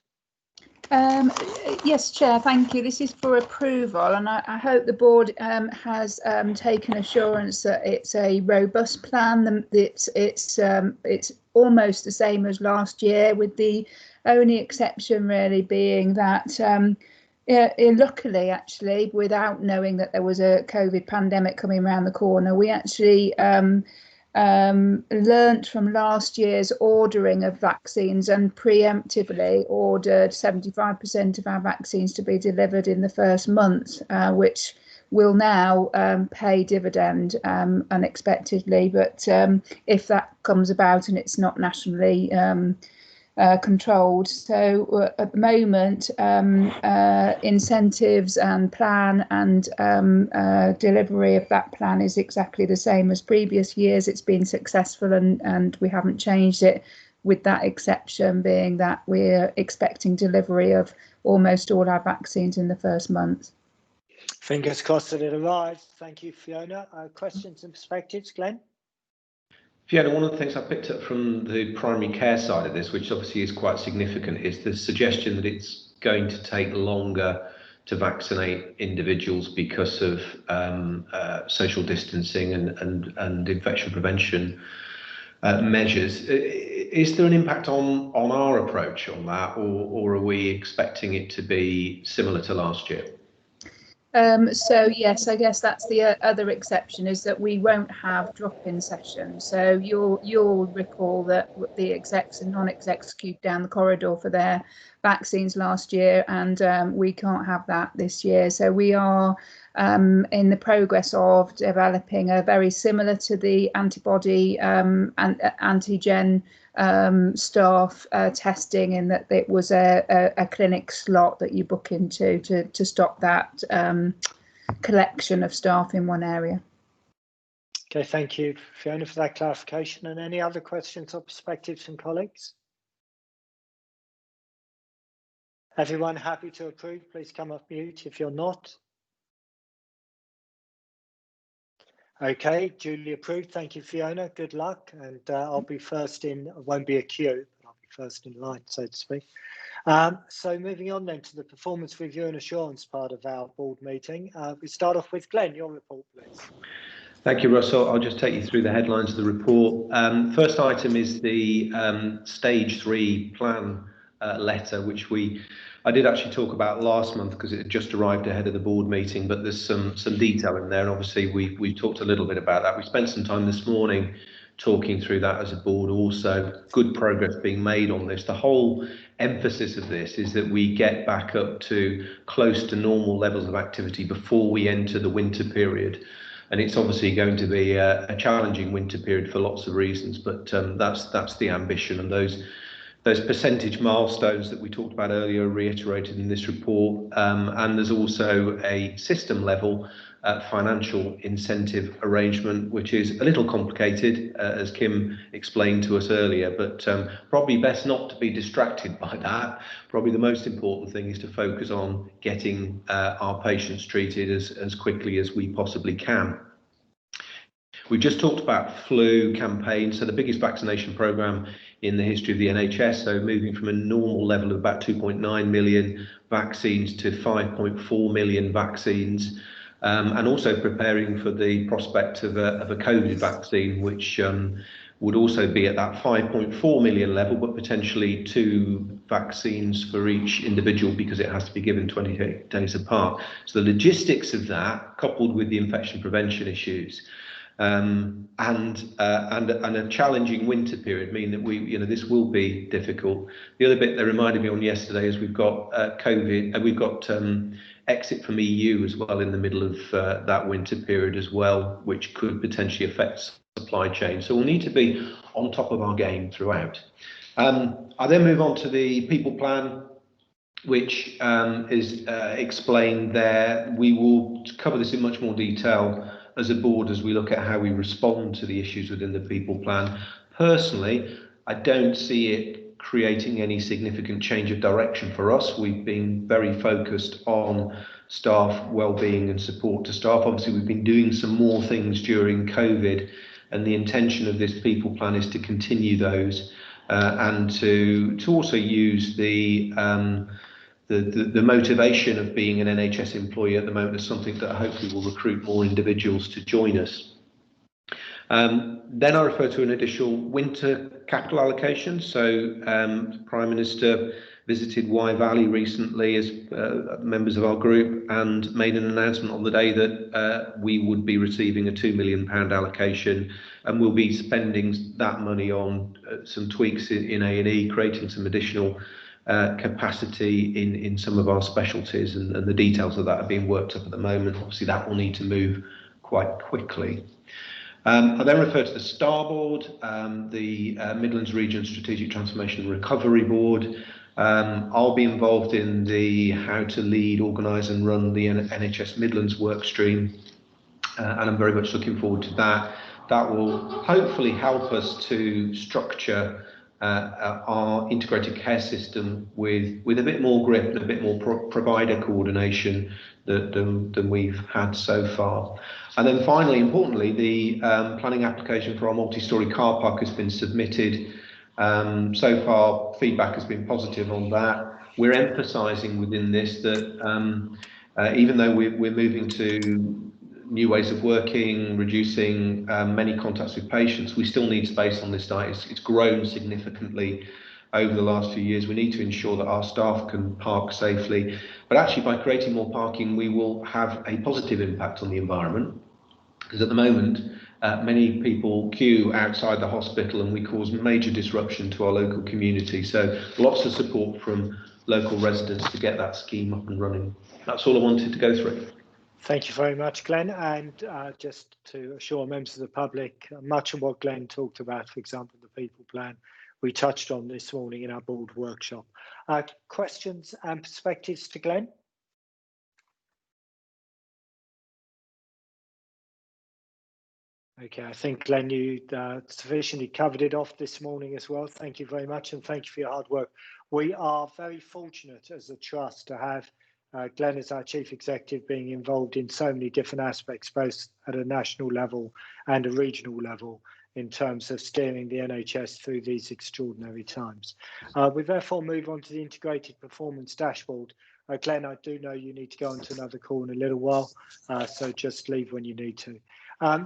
Yes, Chair, thank you. This is for approval, and I hope the board has taken assurance that it's a robust plan. It's almost the same as last year, with the only exception really being that luckily, actually, without knowing that there was a COVID pandemic coming around the corner, we actually learnt from last year's ordering of vaccines and preemptively ordered 75% of our vaccines to be delivered in the first month, which will now pay dividend unexpectedly. But if that comes about and it's not nationally controlled. So at the moment, incentives and plan and delivery of that plan is exactly the same as previous years. It's been successful and we haven't changed it, with that exception being that we're expecting delivery of almost all our vaccines in the first month. Fingers crossed that it arrives. Thank you, Fiona. Questions and perspectives, Glenn? Fiona, one of the things I picked up from the primary care side of this, which obviously is quite significant, is the suggestion that it's going to take longer to vaccinate individuals because of social distancing and infection prevention measures. Is there an impact on our approach on that, or are we expecting it to be similar to last year? So yes, I guess that's the other exception, is that we won't have drop-in sessions. So you'll recall that the execs and non-execs queued down the corridor for their vaccines last year, and we can't have that this year. So we are in the progress of developing a very similar to the antibody and antigen staff testing, in that it was a clinic slot that you book into to stop that collection of staff in one area. Okay, thank you, Fiona, for that clarification. And any other questions or perspectives from colleagues? Everyone happy to approve? Please come off mute if you're not. Okay, duly approved. Thank you, Fiona. Good luck. And I'll be first in, it won't be a queue, but I'll be first in line, so to speak. So moving on then to the performance review and assurance part of our board meeting. We start off with Glenn, your report, please. Thank you, Russell. I'll just take you through the headlines of the report. First item is the stage 3 plan letter, which I did actually talk about last month because it had just arrived ahead of the board meeting, but there's some detail in there. And obviously we talked a little bit about that. We spent some time this morning talking through that as a board. Also, good progress being made on this. The whole emphasis of this is that we get back up to close to normal levels of activity before we enter the winter period. And it's obviously going to be a challenging winter period for lots of reasons, but that's the ambition. And those percentage milestones that we talked about earlier are reiterated in this report. And there's also a system level financial incentive arrangement, which is a little complicated, as Kim explained to us earlier, but probably best not to be distracted by that. Probably the most important thing is to focus on getting our patients treated as quickly as we possibly can. We just talked about flu campaign, so the biggest vaccination programme in the history of the NHS, so moving from a normal level of about 2.9 million vaccines to 5.4 million vaccines, and also preparing for the prospect of a COVID vaccine, which would also be at that 5.4 million level, but potentially 2 vaccines for each individual because it has to be given 28 days apart. So the logistics of that, coupled with the infection prevention issues, and a challenging winter period mean that this will be difficult. The other bit that reminded me on yesterday is we've got COVID, and we've got exit from EU as well in the middle of that winter period as well, which could potentially affect supply chain. So we'll need to be on top of our game throughout. I then move on to the people plan, which is explained there. We will cover this in much more detail as a board as we look at how we respond to the issues within the people plan. Personally, I don't see it creating any significant change of direction for us. We've been very focused on staff well-being and support to staff. Obviously, we've been doing some more things during COVID, and the intention of this people plan is to continue those and to also use the motivation of being an NHS employee at the moment as something that hopefully will recruit more individuals to join us. Then I refer to an additional winter capital allocation. So Prime Minister visited Wye Valley recently as members of our group and made an announcement on the day that we would be receiving a £2 million allocation, and we'll be spending that money on some tweaks in A&E, creating some additional capacity in some of our specialties, and the details of that are being worked up at the moment. Obviously that will need to move quite quickly. I then refer to the STAR board, the Midlands Region Strategic Transformation and Recovery Board. I'll be involved in the how to lead, organise and run the NHS Midlands work stream, and I'm very much looking forward to that. That will hopefully help us to structure our integrated care system with a bit more grip and a bit more provider coordination than we've had so far. And then finally, importantly, the planning application for our multi-storey car park has been submitted. So far, feedback has been positive on that. We're emphasising within this that even though we're moving to new ways of working, reducing many contacts with patients. We still need space on this site. It's grown significantly over the last few years. We need to ensure that our staff can park safely, but actually by creating more parking, we will have a positive impact on the environment, because at the moment, many people queue outside the hospital and we cause major disruption to our local community. So lots of support from local residents to get that scheme up and running. That's all I wanted to go through. Thank you very much, Glenn. And just to assure members of the public, much of what Glenn talked about, for example, the people plan, we touched on this morning in our board workshop. Questions and perspectives to Glenn? Okay, I think, Glenn, you sufficiently covered it off this morning as well. Thank you very much, and thank you for your hard work. We are very fortunate as a trust to have Glenn as our Chief Executive, being involved in so many different aspects, both at a national level and a regional level, in terms of steering the NHS through these extraordinary times. We therefore move on to the Integrated Performance Dashboard. Glenn, I do know you need to go on to another call in a little while, so just leave when you need to.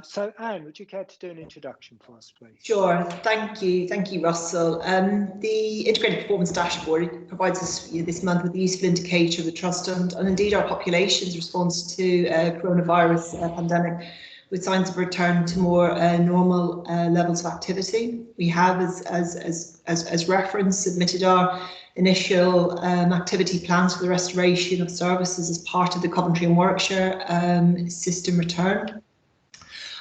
So Anne, would you care to do an introduction for us, please? Sure, thank you, Russell. The Integrated Performance Dashboard provides us this month with a useful indicator of the trust and indeed our population's response to coronavirus pandemic, with signs of return to more normal levels of activity. We have, as reference, submitted our initial activity plans for the restoration of services as part of the Coventry and Warwickshire system return.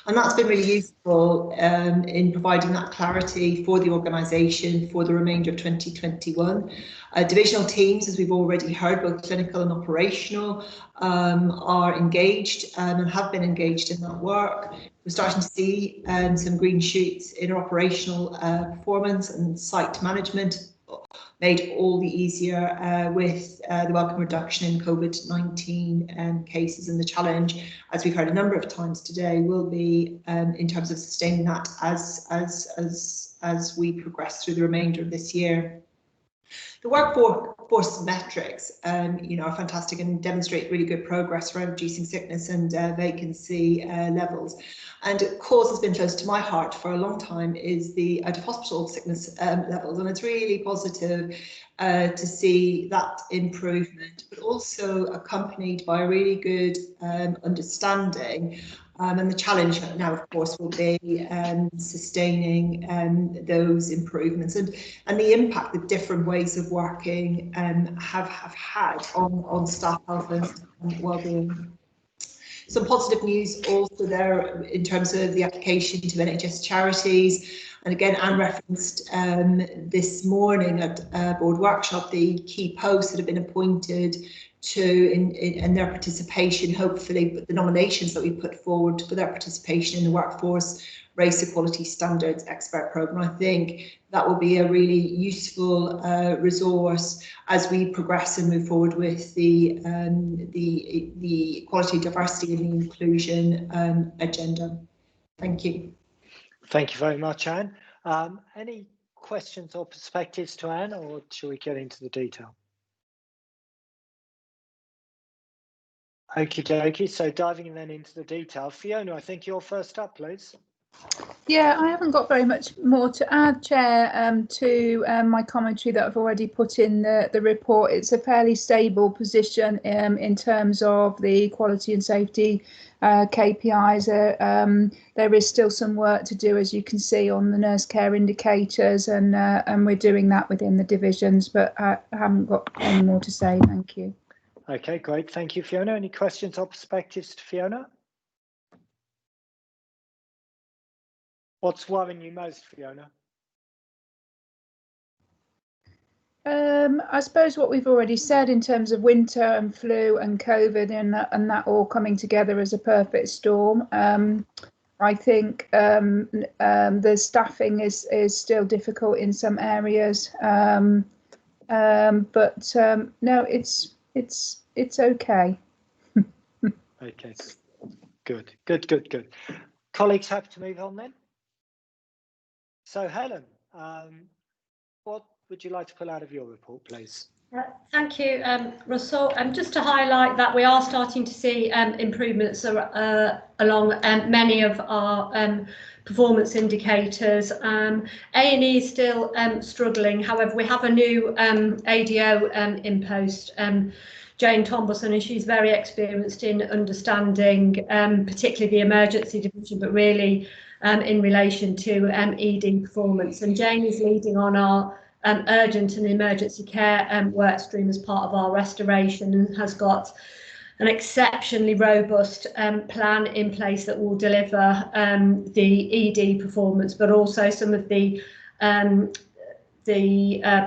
And that's been really useful in providing that clarity for the organisation for the remainder of 2021. Divisional teams, as we've already heard, both clinical and operational, are engaged and have been engaged in that work. We're starting to see some green shoots in our operational performance, and site management made all the easier with the welcome reduction in COVID-19 cases. And the challenge, as we've heard a number of times today, will be in terms of sustaining that as we progress through the remainder of this year. The workforce metrics, are fantastic and demonstrate really good progress around reducing sickness and vacancy levels. And a cause that's been close to my heart for a long time is the out-of-hospital sickness levels, and it's really positive to see that improvement, but also accompanied by a really good understanding. And the challenge now, of course, will be sustaining those improvements and the impact that different ways of working have had on staff health and well-being. Some positive news also there in terms of the application to NHS charities. And again, Anne referenced this morning at board workshop the key posts that have been appointed to in their participation, hopefully, but the nominations that we put forward for their participation in the Workforce Race Equality Standards Expert Programme. I think that will be a really useful resource as we progress and move forward with the equality, diversity and the inclusion agenda. Thank you. Thank you very much, Anne. Any questions or perspectives to Anne, or shall we get into the detail? Okie dokie, so diving then into the detail. Fiona, I think you're first up, please. Yeah, I haven't got very much more to add, Chair, to my commentary that I've already put in the report. It's a fairly stable position in terms of the quality and safety KPIs. There is still some work to do, as you can see, on the nurse care indicators, and we're doing that within the divisions, but I haven't got any more to say. Thank you. Okay, great. Thank you, Fiona. Any questions or perspectives to Fiona? What's worrying you most, Fiona? I suppose what we've already said in terms of winter and flu and COVID and that all coming together as a perfect storm. I think the staffing is still difficult in some areas, but no, it's okay. Okay, good. Colleagues, happy to move on then? So Helen, what would you like to pull out of your report, please? Thank you, Russell. Just to highlight that we are starting to see improvements along many of our performance indicators. A&E is still struggling. However, we have a new ADO in post, Jane Tombleson, and she's very experienced in understanding particularly the emergency division, but really in relation to ED performance. And Jane is leading on our urgent and emergency care work stream as part of our restoration, and has got an exceptionally robust plan in place that will deliver the ED performance, but also some of the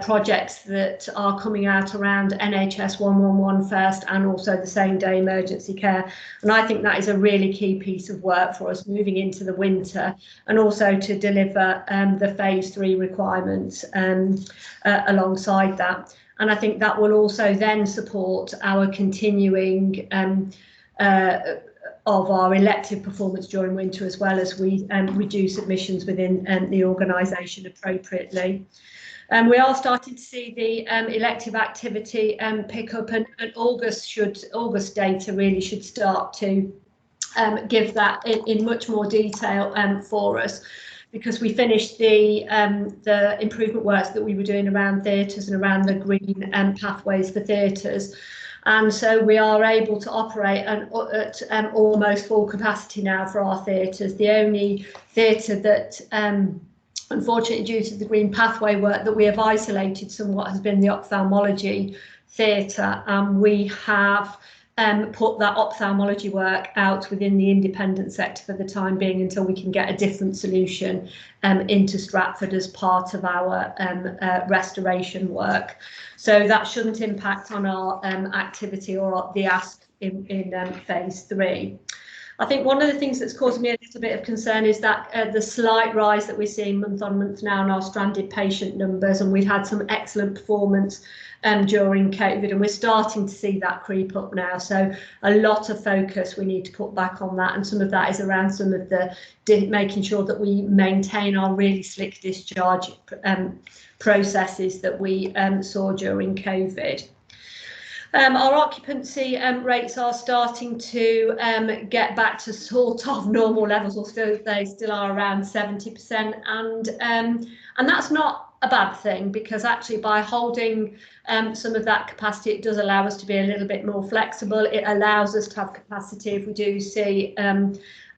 projects that are coming out around NHS 111 first, and also the same day emergency care. And I think that is a really key piece of work for us moving into the winter, and also to deliver the phase 3 requirements alongside that. And I think that will also then support our continuing of our elective performance during winter, as well as we reduce admissions within the organisation appropriately. We are starting to see the elective activity pick up, and August data really should start to give that in much more detail for us, because we finished the improvement works that we were doing around theatres and around the green pathways for theatres. And so we are able to operate at almost full capacity now for our theatres. The only theatre that unfortunately, due to the green pathway work, that we have isolated somewhat has been the ophthalmology theatre, and we have put that ophthalmology work out within the independent sector for the time being, until we can get a different solution into Stratford as part of our restoration work. So that shouldn't impact on our activity or the ask in phase 3. I think one of the things that's caused me a little bit of concern is that the slight rise that we're seeing month on month now in our stranded patient numbers, and we've had some excellent performance during COVID, and we're starting to see that creep up now. So a lot of focus we need to put back on that, and some of that is around some of the making sure that we maintain our really slick discharge processes that we saw during COVID. Our occupancy rates are starting to get back to sort of normal levels, or they still are around 70%, and that's not a bad thing, because actually by holding some of that capacity, it does allow us to be a little bit more flexible. It allows us to have capacity if we do see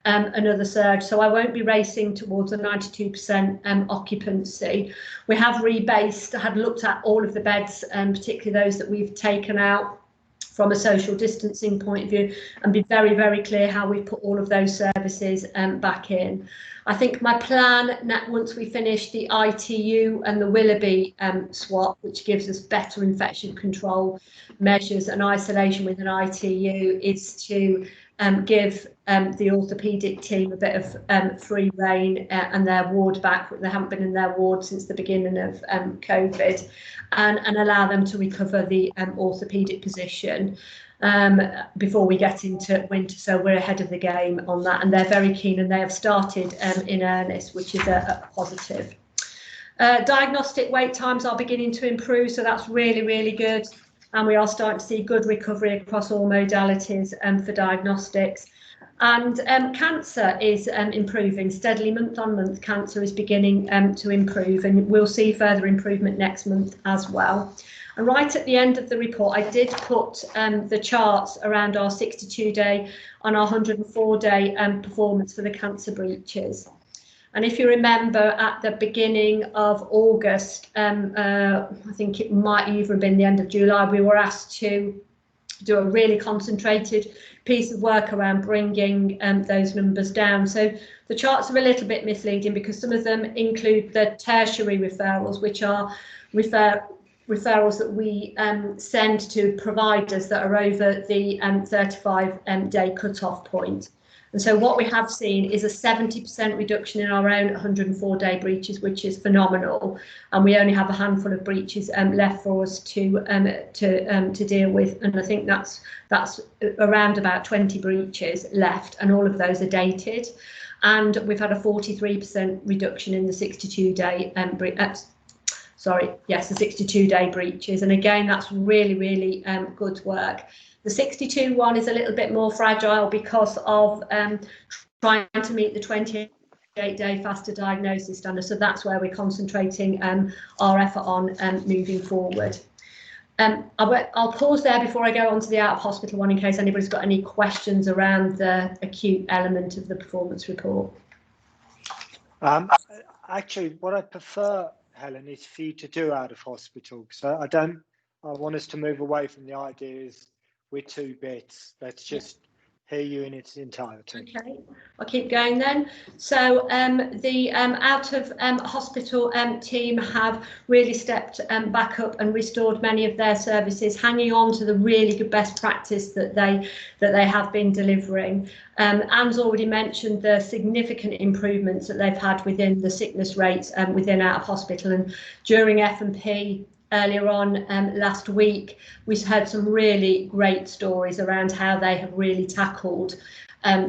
another surge. So I won't be racing towards a 92% occupancy. We have rebased, had looked at all of the beds, particularly those that we've taken out from a social distancing point of view, and be very, very clear how we put all of those services back in. I think my plan, once we finish the ITU and the Willoughby swap, which gives us better infection control measures and isolation with an ITU, is to give the orthopaedic team a bit of free rein and their ward back. They haven't been in their ward since the beginning of COVID, and allow them to recover the orthopaedic position before we get into winter. So we're ahead of the game on that, and they're very keen, and they have started in earnest, which is a positive. Diagnostic wait times are beginning to improve, so that's really, really good. And we are starting to see good recovery across all modalities for diagnostics. And cancer is improving steadily month on month. Cancer is beginning to improve, and we'll see further improvement next month as well. And right at the end of the report, I did put the charts around our 62-day and our 104-day performance for the cancer breaches. And if you remember, at the beginning of August, I think it might even have been the end of July, we were asked to do a really concentrated piece of work around bringing those numbers down. So the charts are a little bit misleading, because some of them include the tertiary referrals, which are referrals that we send to providers that are over the 35-day cut-off point. And so what we have seen is a 70% reduction in our own 104-day breaches, which is phenomenal. And we only have a handful of breaches left for us to deal with. And I think that's around about 20 breaches left, and all of those are dated. And we've had a 43% reduction in the 62-day sorry, yes, the 62-day breaches. And again, that's really, really good work. The 62 one is a little bit more fragile because of trying to meet the 28-day faster diagnosis standard. So that's where we're concentrating our effort on moving forward. I'll pause there before I go on to the out-of-hospital one in case anybody's got any questions around the acute element of the performance report. Actually, what I prefer, Helen, is for you to do out-of-hospital. So I want us to move away from the ideas with 2 bits. Let's just hear you in its entirety. Okay, I'll keep going then. So the out of hospital team have really stepped back up and restored many of their services, hanging on to the really good best practice that they have been delivering. Anne's already mentioned the significant improvements that they've had within the sickness rates within out of hospital, and during F&P earlier on last week, we heard some really great stories around how they have really tackled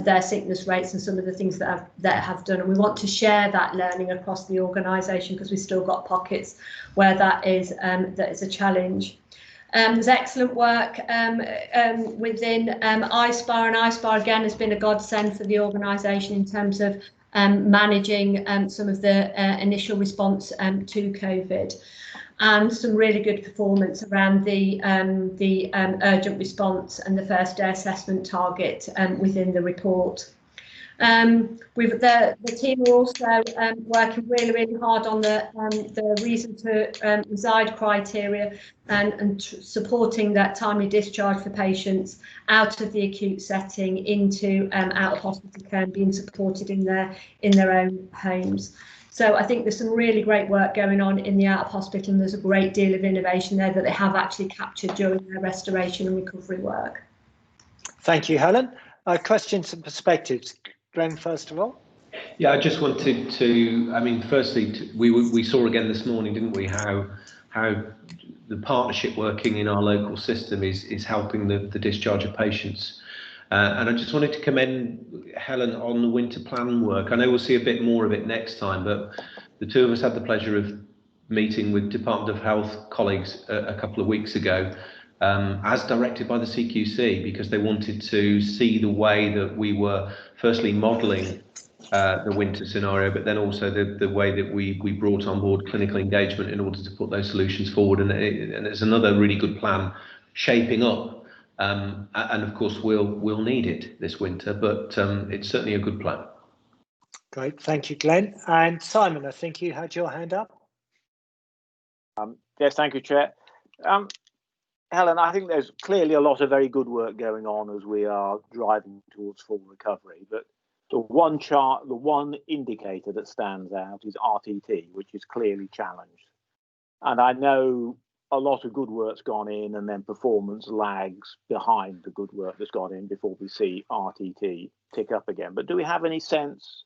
their sickness rates and some of the things that have done. And we want to share that learning across the organisation because we've still got pockets where that is a challenge. There's excellent work within ISPAR, and ISPAR again has been a godsend for the organisation in terms of managing some of the initial response to COVID. And some really good performance around the urgent response and the first day assessment target within the report. The team are also working really hard on the reason to reside criteria and supporting that timely discharge for patients out of the acute setting into out of hospital care and being supported in their own homes. So I think there's some really great work going on in the out of hospital, and there's a great deal of innovation there that they have actually captured during their restoration and recovery work. Thank you, Helen. Questions and perspectives. Glenn, first of all. Yeah, I just wanted to, I mean, firstly, we saw again this morning, didn't we, how the partnership working in our local system is helping the discharge of patients. And I just wanted to commend Helen on the winter plan work. I know we'll see a bit more of it next time, but the two of us had the pleasure of meeting with Department of Health colleagues a couple of weeks ago, as directed by the CQC, because they wanted to see the way that we were firstly modelling the winter scenario, but then also the way that we brought on board clinical engagement in order to put those solutions forward. And it's another really good plan shaping up. And of course, we'll need it this winter, but it's certainly a good plan. Great, thank you, Glenn. And Simon, I think you had your hand up. Yes, thank you, Chair. Helen, I think there's clearly a lot of very good work going on as we are driving towards full recovery. But the one chart, the one indicator that stands out is RTT, which is clearly challenged. And I know a lot of good work's gone in, and then performance lags behind the good work that's gone in before we see RTT tick up again. But do we have any sense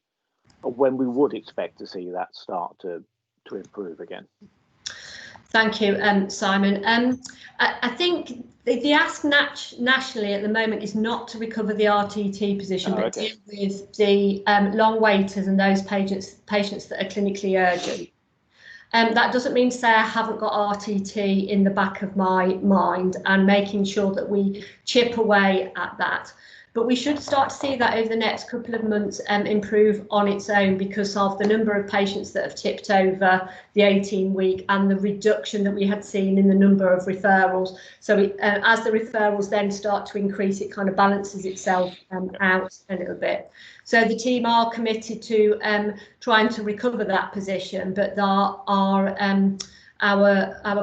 of when we would expect to see that start to improve again? Thank you, Simon. I think the ask nationally at the moment is not to recover the RTT position, but deal with the long waiters and those patients that are clinically urgent. That doesn't mean to say I haven't got RTT in the back of my mind and making sure that we chip away at that. But we should start to see that over the next couple of months improve on its own because of the number of patients that have tipped over the 18-week and the reduction that we had seen in the number of referrals. So as the referrals then start to increase, it kind of balances itself out a little bit. So the team are committed to trying to recover that position, but our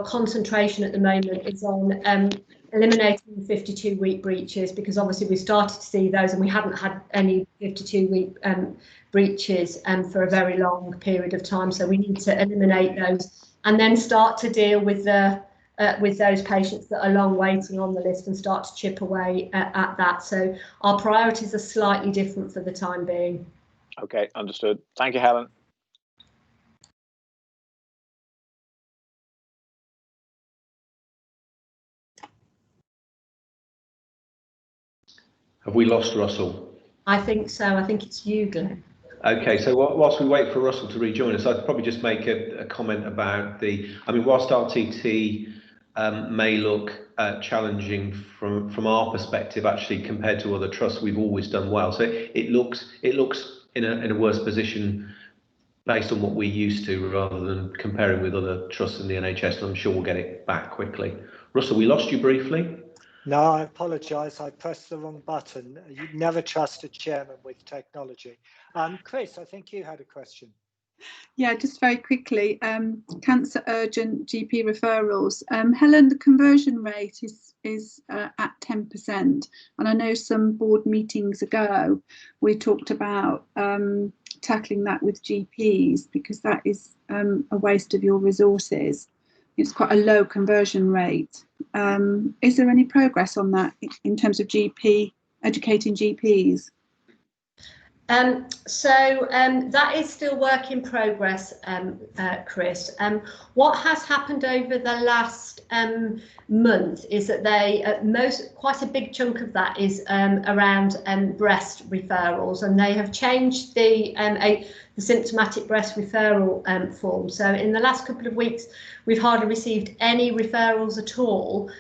concentration at the moment is on eliminating the 52-week breaches, because obviously we started to see those and we haven't had any 52-week breaches for a very long period of time. So we need to eliminate those and then start to deal with those patients that are long waiting on the list and start to chip away at that. So our priorities are slightly different for the time being. Okay, understood. Thank you, Helen. Have we lost Russell? I think so. I think it's you, Glenn. Okay, so whilst we wait for Russell to rejoin us, I'd probably just make a comment about whilst RTT may look challenging from our perspective, actually compared to other trusts, we've always done well. So it looks in a worse position based on what we're used to, rather than comparing with other trusts in the NHS. And I'm sure we'll get it back quickly. Russell, we lost you briefly. No, I apologise. I pressed the wrong button. You never trust a chairman with technology. Chris, I think you had a question. Yeah, just very quickly, cancer urgent GP referrals. Helen, the conversion rate is at 10%, and I know some board meetings ago we talked about tackling that with GPs, because that is a waste of your resources. It's quite a low conversion rate. Is there any progress on that in terms of educating GPs? That is still work in progress, Chris. What has happened over the last month is that quite a big chunk of that is around breast referrals, and they have changed the symptomatic breast referral form. So in the last couple of weeks, we've hardly received any referrals at all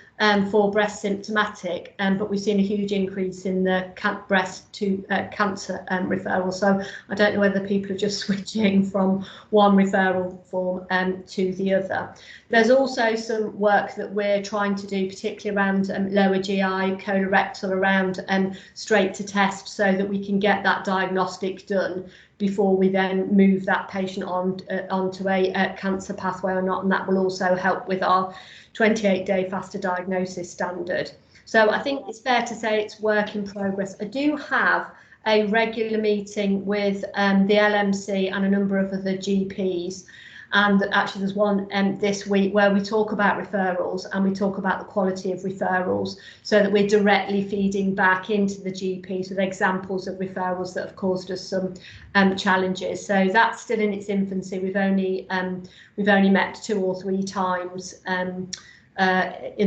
for breast symptomatic, but we've seen a huge increase in the breast to cancer referrals. So I don't know whether people are just switching from one referral form to the other. There's also some work that we're trying to do, particularly around lower GI, colorectal, around straight to test, so that we can get that diagnostic done before we then move that patient onto a cancer pathway or not, and that will also help with our 28-day faster diagnosis standard. So I think it's fair to say it's work in progress. I do have a regular meeting with the LMC and a number of other GPs, and actually there's one this week where we talk about referrals and we talk about the quality of referrals, so that we're directly feeding back into the GPs with examples of referrals that have caused us some challenges. So that's still in its infancy. We've only met 2 or 3 times in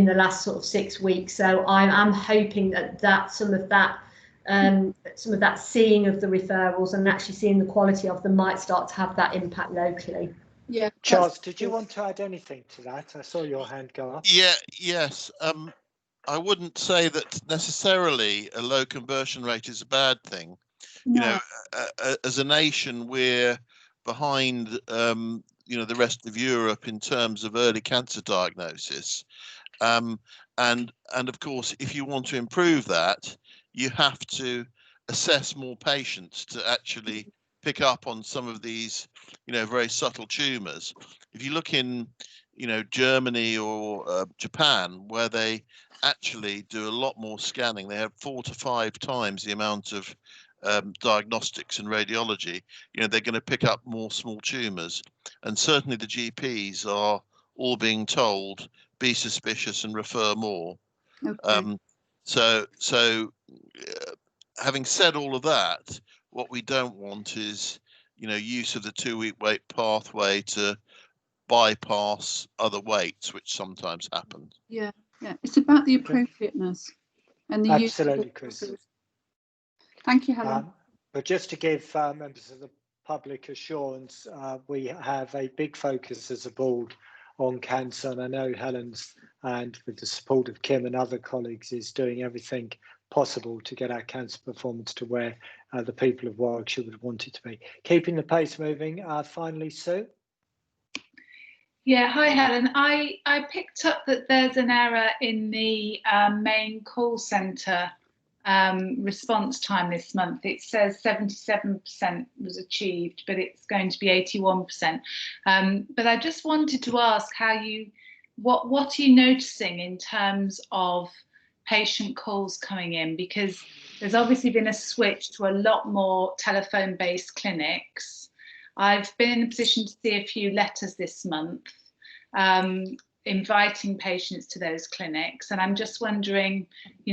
the last sort of 6 weeks. So I'm hoping that some of that seeing of the referrals and actually seeing the quality of them might start to have that impact locally. Yeah. Charles, did you want to add anything to that? I saw your hand go up. Yes. I wouldn't say that necessarily a low conversion rate is a bad thing. No. You know, as a nation, we're behind, the rest of Europe in terms of early cancer diagnosis. And of course, if you want to improve that, you have to assess more patients to actually pick up on some of these, very subtle tumours. If you look in, Germany or Japan, where they actually do a lot more scanning, they have 4 to 5 times the amount of diagnostics and radiology. They're going to pick up more small tumours, and certainly the GPs are all being told be suspicious and refer more. Okay. Having said all of that, what we don't want is, use of the 2-week wait pathway to bypass other waits, which sometimes happen. Yeah. It's about the appropriateness and the use. Absolutely, Chris. Thank you, Helen. But just to give members of the public assurance, we have a big focus as a board on cancer, and I know Helen's, and with the support of Kim and other colleagues, is doing everything possible to get our cancer performance to where the people of Warwickshire would want it to be. Keeping the pace moving, finally, Sue. Yeah, hi Helen. I picked up that there's an error in the main call centre response time this month. It says 77% was achieved, but it's going to be 81%. But I just wanted to ask what are you noticing in terms of patient calls coming in? Because there's obviously been a switch to a lot more telephone-based clinics. I've been in a position to see a few letters this month inviting patients to those clinics, and I'm just wondering,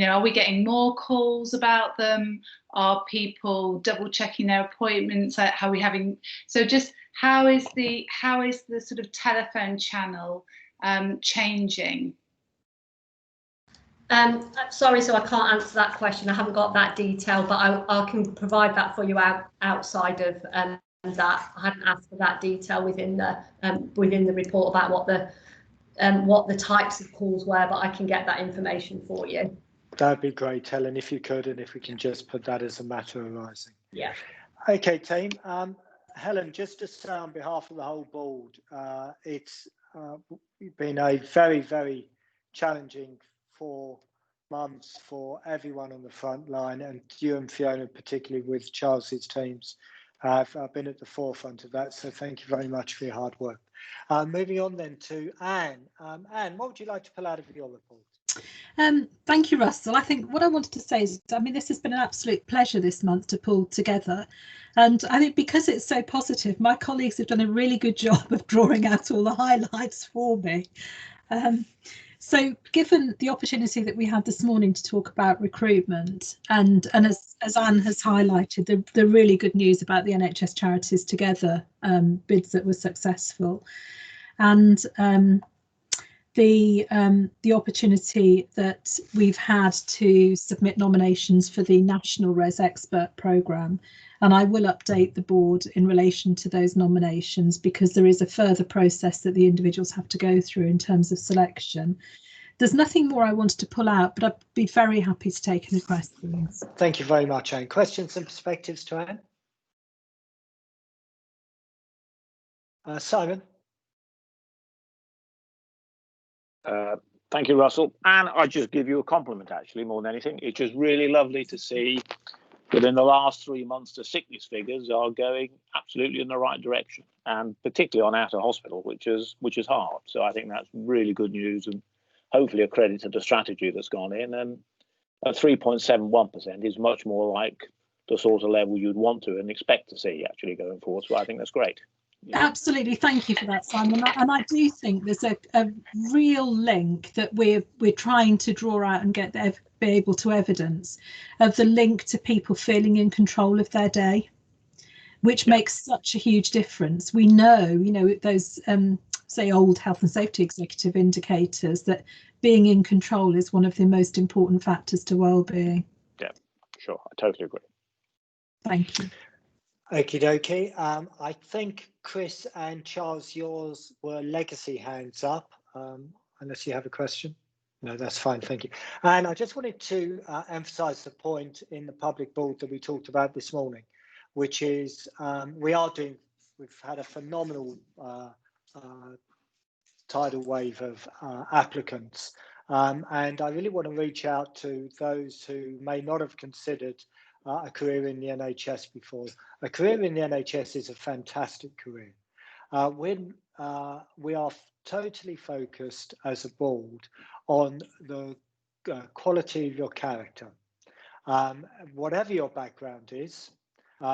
are we getting more calls about them? Are people double checking their appointments? How are we having? So just how is the sort of telephone channel changing? Sorry, so I can't answer that question. I haven't got that detail, but I can provide that for you outside of that. I hadn't asked for that detail within the report about what the types of calls were, but I can get that information for you. That'd be great, Helen, if you could, and if we can just put that as a matter arising. Yeah. Okay, team. Helen, just to say on behalf of the whole board, it's been a very, very challenging 4 months for everyone on the front line, and you and Fiona, particularly with Charles's teams, have been at the forefront of that. So thank you very much for your hard work. Moving on then to Anne. Anne, what would you like to pull out of your report? Thank you, Russell. I think what I wanted to say is, I mean, this has been an absolute pleasure this month to pull together. And I think because it's so positive, my colleagues have done a really good job of drawing out all the highlights for me. So given the opportunity that we had this morning to talk about recruitment, and as Anne has highlighted, the really good news about the NHS Charities Together bids that were successful, and the opportunity that we've had to submit nominations for the National Res Expert programme. And I will update the board in relation to those nominations, because there is a further process that the individuals have to go through in terms of selection. There's nothing more I wanted to pull out, but I'd be very happy to take any questions. Thank you very much, Anne. Questions and perspectives to Anne? Simon? Thank you, Russell. And I just give you a compliment, actually, more than anything. It's just really lovely to see that in the last 3 months, the sickness figures are going absolutely in the right direction, and particularly on out of hospital, which is hard. So I think that's really good news, and hopefully a credit to the strategy that's gone in. And at 3.71% is much more like the sort of level you'd want to and expect to see actually going forward. So I think that's great. Yeah. Absolutely, thank you for that, Simon. And I do think there's a real link that we're trying to draw out and be able to evidence of the link to people feeling in control of their day, which makes such a huge difference. We know, those say old health and safety executive indicators, that being in control is one of the most important factors to well-being. Yeah, sure, I totally agree. Thank you. Okie dokie. I think Chris and Charles, yours were legacy hands up, unless you have a question. No, that's fine, thank you. And I just wanted to emphasise the point in the public board that we talked about this morning, which is we've had a phenomenal tidal wave of applicants, and I really want to reach out to those who may not have considered a career in the NHS before. A career in the NHS is a fantastic career. We are totally focused as a board on the quality of your character. Whatever your background is,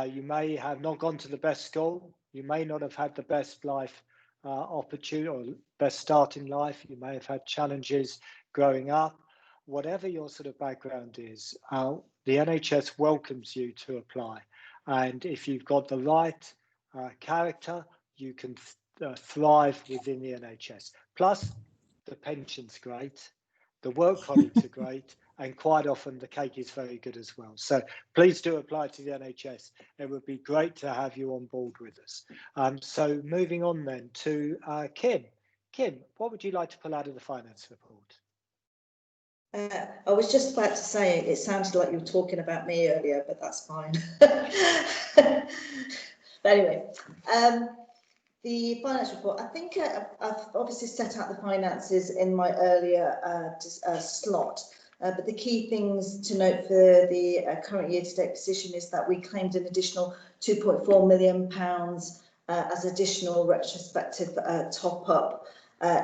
you may have not gone to the best school, you may not have had the best life opportunity or best start in life, you may have had challenges growing up. Whatever your sort of background is, the NHS welcomes you to apply. And if you've got the right character, you can thrive within the NHS. Plus, the pension's great, the work colleagues are great, and quite often the cake is very good as well. So please do apply to the NHS. It would be great to have you on board with us. So moving on then to Kim. Kim, what would you like to pull out of the finance report? I was just about to say, it sounded like you were talking about me earlier, but that's fine. But anyway, the finance report, I think I've obviously set out the finances in my earlier slot, but the key things to note for the current year-to-date position is that we claimed an additional £2.4 million as additional retrospective top-up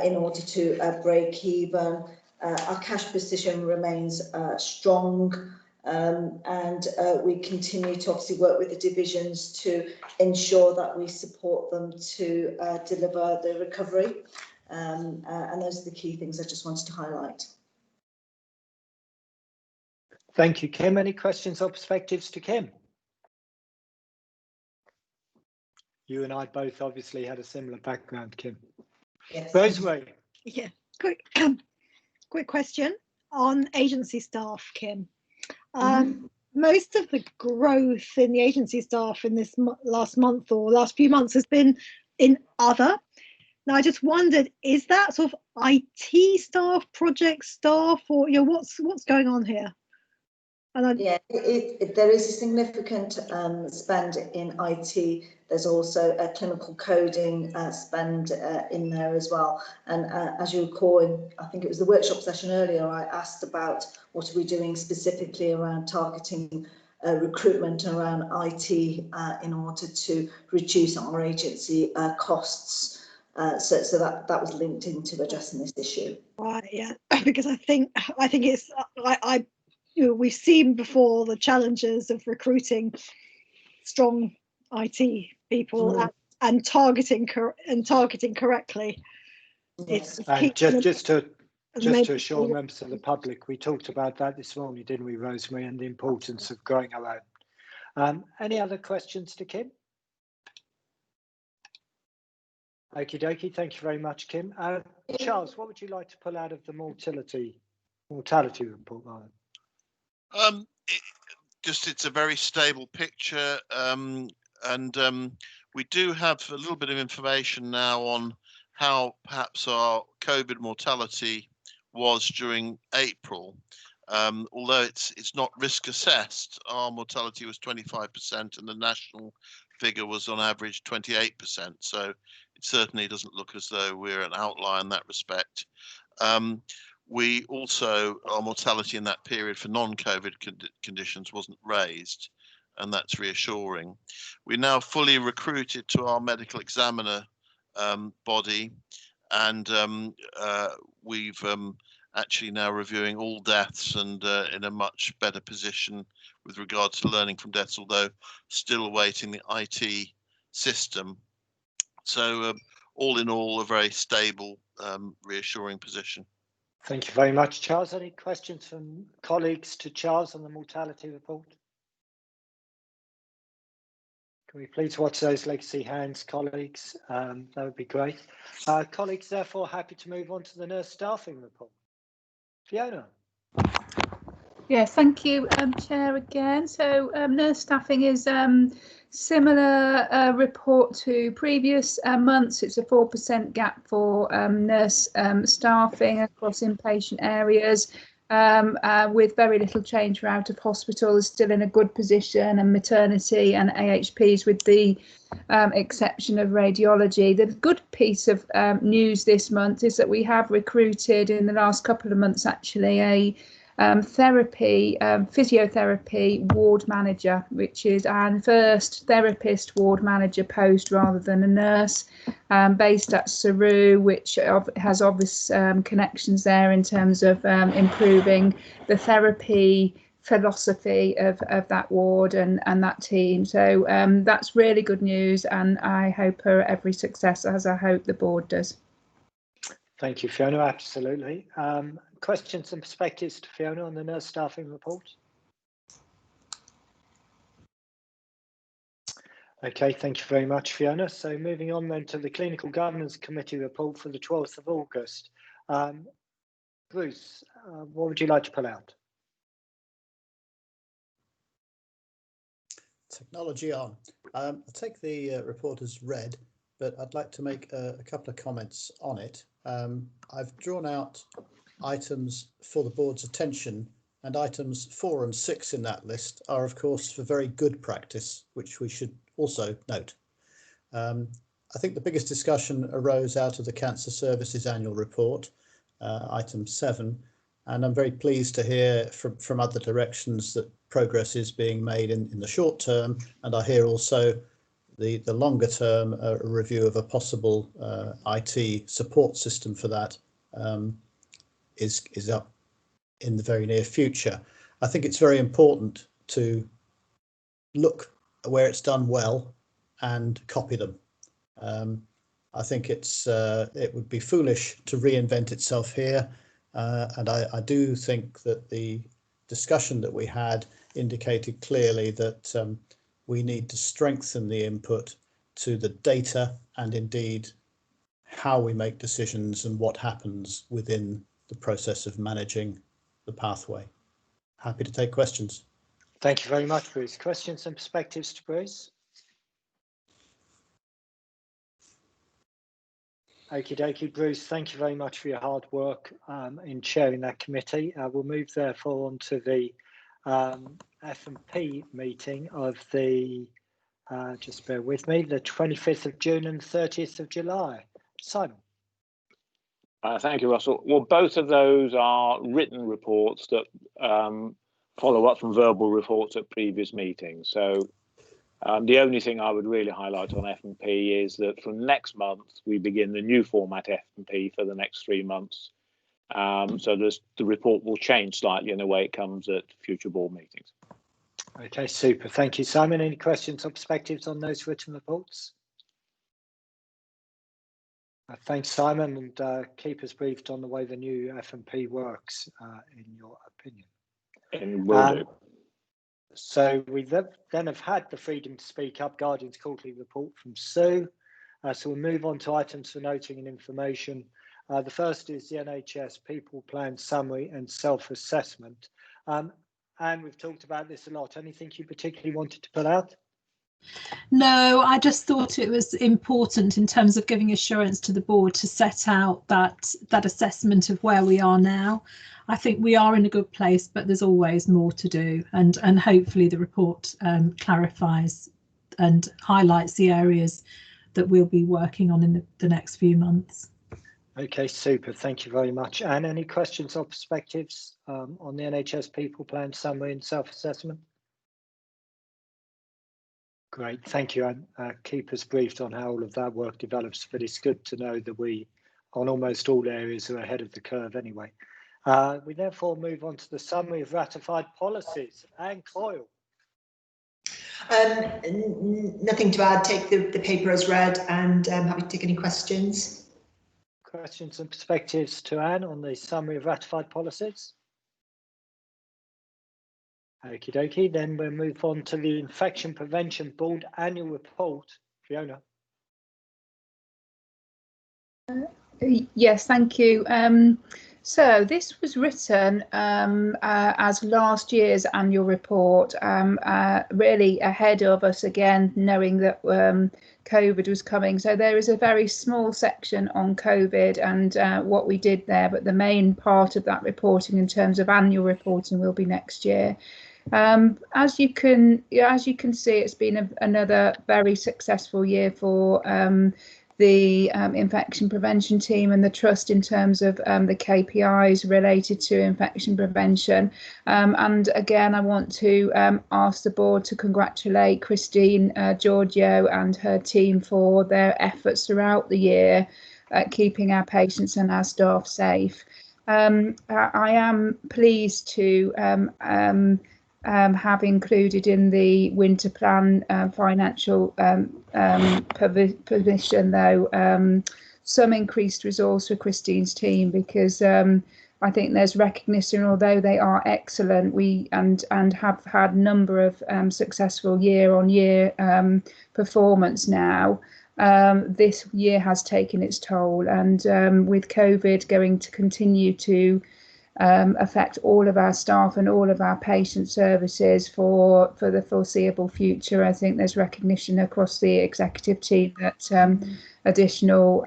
in order to break even. Our cash position remains strong, and we continue to obviously work with the divisions to ensure that we support them to deliver the recovery. And those are the key things I just wanted to highlight. Thank you, Kim. Any questions or perspectives to Kim? You and I both obviously had a similar background, Kim. Yes. Rosemary. Yeah, quick question. on agency staff, Kim. Most of the growth in the agency staff in this last month or last few months has been in other. Now, I just wondered, is that sort of IT staff, project staff, or what's going on here? And yeah, there is a significant spend in IT. There's also a clinical coding spend in there as well. And as you recall, I think it was the workshop session earlier, I asked about what are we doing specifically around targeting recruitment around IT in order to reduce our agency costs. So that was linked into addressing this issue. Right, yeah, because I think it's we've seen before the challenges of recruiting strong IT people and targeting correctly. Yes. And just to assure members of the public, we talked about that this morning, didn't we, Rosemary, and the importance of growing our own. Any other questions to Kim? Okie dokie, thank you very much, Kim. Charles, what would you like to pull out of the mortality report, Ryan? It's a very stable picture, and we do have a little bit of information now on how perhaps our COVID mortality was during April. Although it's not risk assessed, our mortality was 25% and the national figure was on average 28%. So it certainly doesn't look as though we're an outlier in that respect. We also, our mortality in that period for non-COVID conditions wasn't raised, and that's reassuring. We're now fully recruited to our medical examiner body, and we've actually now reviewing all deaths and in a much better position with regard to learning from deaths, although still awaiting the IT system. So all in all, a very stable, reassuring position. Thank you very much, Charles. Any questions from colleagues to Charles on the mortality report? Can we please watch those legacy hands, colleagues? That would be great. Colleagues, therefore, happy to move on to the nurse staffing report. Fiona. Yeah, thank you, Chair, again. So nurse staffing is similar report to previous months. It's a 4% gap for nurse staffing across inpatient areas, with very little change for out of hospital. Is still in a good position, and maternity and AHPs with the exception of radiology. The good piece of news this month is that we have recruited in the last couple of months actually a physiotherapy ward manager, which is our first therapist ward manager post rather than a nurse, based at Saru, which has obvious connections there in terms of improving the therapy philosophy of that ward and that team. So that's really good news, and I hope her every success, as I hope the board does. Thank you, Fiona. Absolutely. Questions and perspectives to Fiona on the nurse staffing report? Okay, thank you very much, Fiona. So moving on then to the Clinical Governance Committee report for the 12th of August. Bruce, what would you like to pull out? Technology on. I'll take the report as read, but I'd like to make a couple of comments on it. I've drawn out items for the board's attention, and items 4 and 6 in that list are of course for very good practice, which we should also note. I think the biggest discussion arose out of the Cancer Services annual report, item 7, and I'm very pleased to hear from other directions that progress is being made in the short term, and I hear also the longer term review of a possible IT support system for that is up in the very near future. I think it's very important to look where it's done well and copy them. I think it would be foolish to reinvent itself here, and I do think that the discussion that we had indicated clearly that we need to strengthen the input to the data and indeed how we make decisions and what happens within the process of managing the pathway. Happy to take questions. Thank you very much, Bruce. Questions and perspectives to Bruce? Okie dokie, Bruce, thank you very much for your hard work in chairing that committee. We'll move therefore on to the F&P meeting of the, just bear with me, the 25th of June and 30th of July. Simon. Thank you, Russell. Well, both of those are written reports that follow up from verbal reports at previous meetings. So the only thing I would really highlight on F&P is that from next month, we begin the new format F&P for the next 3 months. So the report will change slightly in the way it comes at future board meetings. Okay, super. Thank you, Simon. Any questions or perspectives on those written reports? Thanks, Simon, and keep us briefed on the way the new F&P works, in your opinion. And will do. So we then have had the Freedom to Speak Up Guardian's quarterly report from Sue. So we'll move on to items for noting and information. The first is the NHS People Plan Summary and Self-Assessment. And we've talked about this a lot. Anything you particularly wanted to put out? No, I just thought it was important in terms of giving assurance to the board to set out that assessment of where we are now. I think we are in a good place, but there's always more to do, and hopefully the report clarifies and highlights the areas that we'll be working on in the next few months. Okay, super. Thank you very much. And any questions or perspectives on the NHS People Plan Summary and Self-Assessment? Great, thank you. And keep us briefed on how all of that work develops, but it's good to know that we, on almost all areas, are ahead of the curve anyway. We therefore move on to the summary of ratified policies. Anne Coyle. Nothing to add, take the paper as read, and happy to take any questions. Questions and perspectives to Anne on the summary of ratified policies? Okie dokie, then we'll move on to the Infection Prevention Board annual report. Fiona. Yes, thank you. So this was written as last year's annual report, really ahead of us again, knowing that COVID was coming. So there is a very small section on COVID and what we did there, but the main part of that reporting in terms of annual reporting will be next year. As you can see, it's been another very successful year for the infection prevention team and the trust in terms of the KPIs related to infection prevention. And again, I want to ask the board to congratulate Christine Giorgio and her team for their efforts throughout the year at keeping our patients and our staff safe. I am pleased to have included in the winter plan financial provision, though, some increased resource for Christine's team, because I think there's recognition, although they are excellent, we and have had a number of successful year-on-year performance now. This year has taken its toll, and with COVID going to continue to affect all of our staff and all of our patient services for the foreseeable future, I think there's recognition across the executive team that additional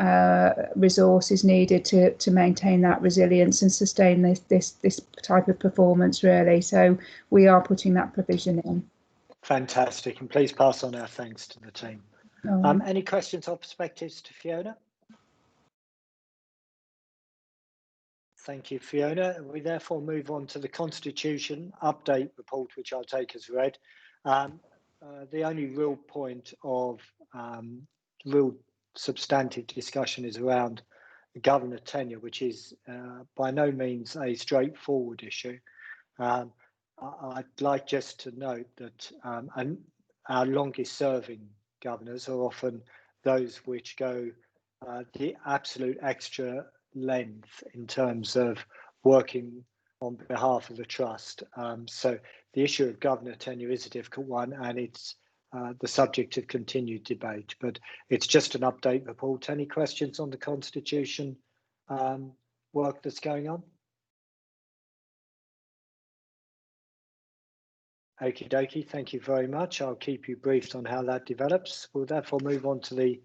resource is needed to maintain that resilience and sustain this type of performance, really. So we are putting that provision in. Fantastic, and please pass on our thanks to the team. Any questions or perspectives to Fiona? Thank you, Fiona. We therefore move on to the Constitution update report, which I'll take as read. The only real point of real substantive discussion is around the governor tenure, which is by no means a straightforward issue. I'd like just to note that our longest serving governors are often those which go the absolute extra length in terms of working on behalf of the trust. So the issue of governor tenure is a difficult one, and it's the subject of continued debate, but it's just an update report. Any questions on the Constitution work that's going on? Okie dokie, thank you very much. I'll keep you briefed on how that develops. We'll therefore move on to the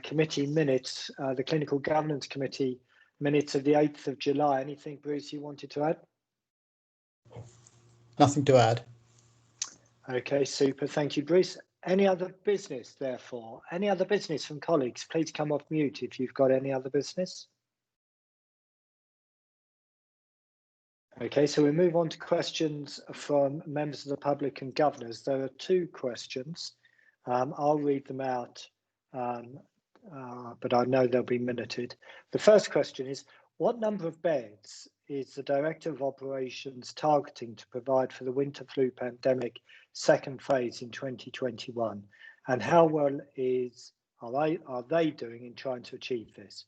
committee minutes, the Clinical Governance Committee minutes of the 8th of July. Anything, Bruce, you wanted to add? Nothing to add. Okay, super. Thank you, Bruce. Any other business, therefore? Any other business from colleagues? Please come off mute if you've got any other business. Okay, so we move on to questions from members of the public and governors. There are 2 questions. I'll read them out, but I know they'll be minuted. The first question is, what number of beds is the Director of Operations targeting to provide for the winter flu pandemic second phase in 2021? And how well are they doing in trying to achieve this?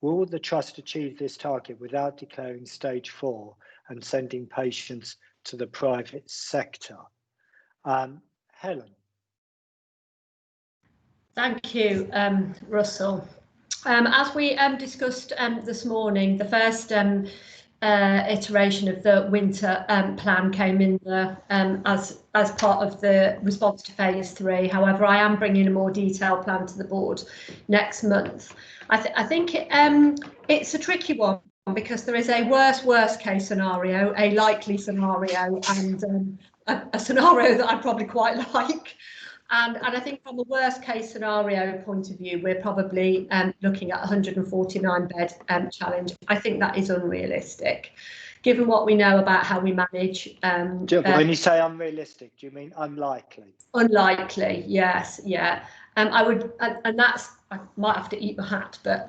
Will the Trust achieve this target without declaring stage 4 and sending patients to the private sector? Helen. Thank you, Russell. As we discussed this morning, the first iteration of the winter plan came in as part of the response to phase 3. However, I am bringing a more detailed plan to the board next month. I think it's a tricky one because there is a worst case scenario, a likely scenario, and a scenario that I probably quite like. And I think from a worst case scenario point of view, we're probably looking at 149 bed challenge. I think that is unrealistic, given what we know about how we manage. When you say unrealistic, do you mean unlikely? Unlikely, yes, yeah. I would, and that's, I might have to eat my hat, but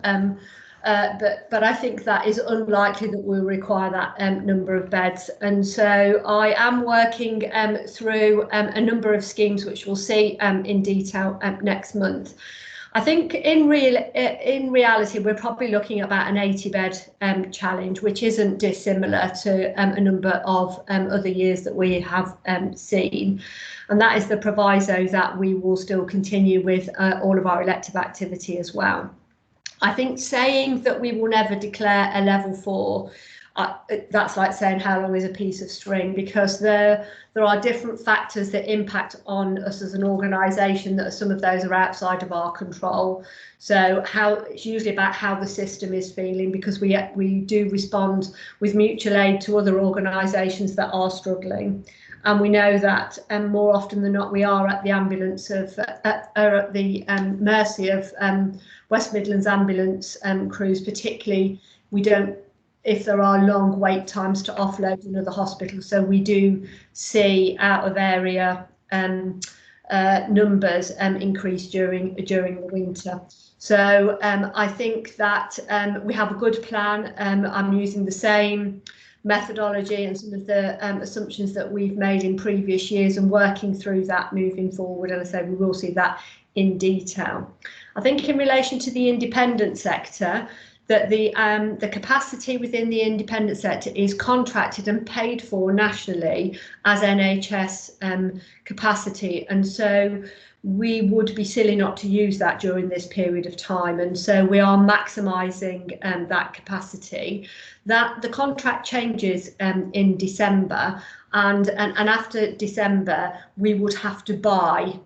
I think that is unlikely that we'll require that number of beds. And so I am working through a number of schemes which we'll see in detail next month. I think in reality, we're probably looking at about an 80 bed challenge, which isn't dissimilar to a number of other years that we have seen. And that is the proviso that we will still continue with all of our elective activity as well. I think saying that we will never declare a level 4, that's like saying how long is a piece of string, because there are different factors that impact on us as an organisation, that some of those are outside of our control. So it's usually about how the system is feeling, because we do respond with mutual aid to other organisations that are struggling. And we know that more often than not, we are at the ambulance at the mercy of West Midlands ambulance crews, particularly if there are long wait times to offload in other hospitals. So we do see out of area numbers increase during the winter. So I think that we have a good plan. I'm using the same methodology and some of the assumptions that we've made in previous years and working through that moving forward. And I say we will see that in detail. I think in relation to the independent sector, that the capacity within the independent sector is contracted and paid for nationally as NHS capacity, and so we would be silly not to use that during this period of time, and so we are maximising that capacity. That the contract changes in December, and after December we would have to buy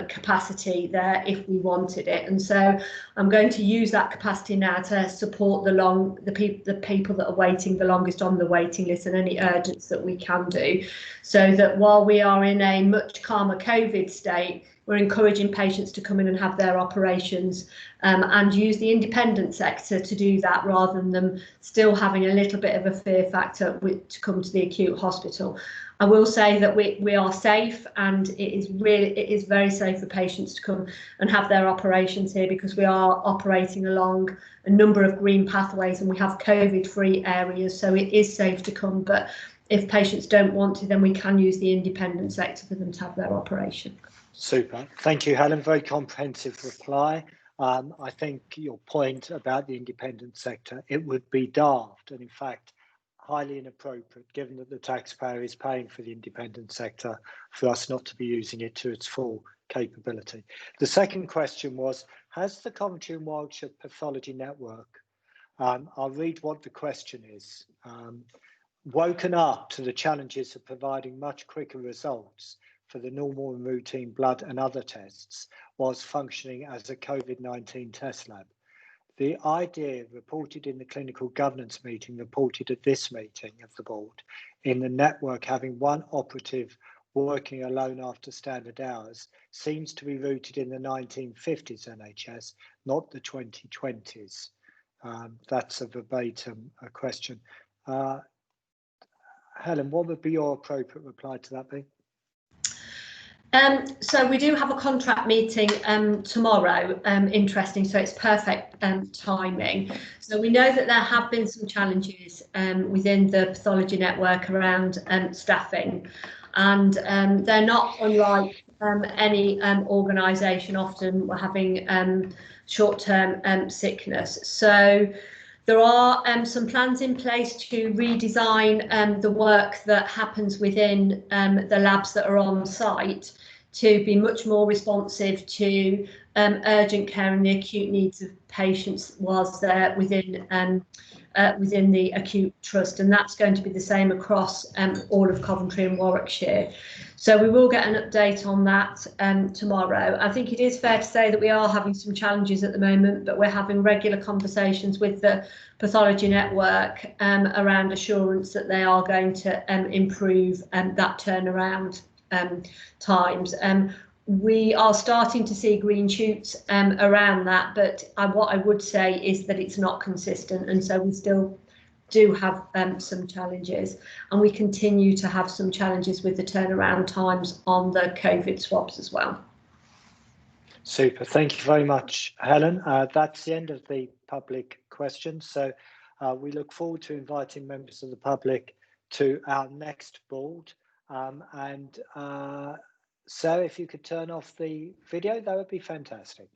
capacity there if we wanted it, and so I'm going to use that capacity now to support the people that are waiting the longest on the waiting list, and any urgents that we can do, so that while we are in a much calmer COVID state, we're encouraging patients to come in and have their operations and use the independent sector to do that, rather than them still having a little bit of a fear factor to come to the acute hospital. I will say that we are safe, and it is very safe for patients to come and have their operations here, because we are operating along a number of green pathways and we have COVID-free areas, so it is safe to come. But if patients don't want to, then we can use the independent sector for them to have their operation. Super. Thank you, Helen. Very comprehensive reply. I think your point about the independent sector, it would be daft, and in fact highly inappropriate, given that the taxpayer is paying for the independent sector, for us not to be using it to its full capability. The second question was, has the Coventry and Warwickshire Pathology Network, I'll read what the question is. woken up to the challenges of providing much quicker results for the normal and routine blood and other tests whilst functioning as a COVID-19 test lab. The idea reported in the clinical governance meeting, reported at this meeting of the board, in the network having one operative working alone after standard hours, seems to be rooted in the 1950s NHS, not the 2020s. That's a verbatim question. Helen, what would be your appropriate reply to that be? So we do have a contract meeting tomorrow, interesting, so it's perfect timing. So we know that there have been some challenges within the pathology network around staffing, and they're not unlike any organisation. Often we're having short-term sickness. So there are some plans in place to redesign the work that happens within the labs that are on site to be much more responsive to urgent care and the acute needs of patients whilst they're within the acute trust, and that's going to be the same across all of Coventry and Warwickshire. So we will get an update on that tomorrow. I think it is fair to say that we are having some challenges at the moment, but we're having regular conversations with the pathology network around assurance that they are going to improve that turnaround times. We are starting to see green shoots around that, but what I would say is that it's not consistent, and so we still do have some challenges, and we continue to have some challenges with the turnaround times on the COVID swabs as well. Super, thank you very much, Helen. That's the end of the public questions. So we look forward to inviting members of the public to our next board. Sarah, if you could turn off the video, that would be fantastic.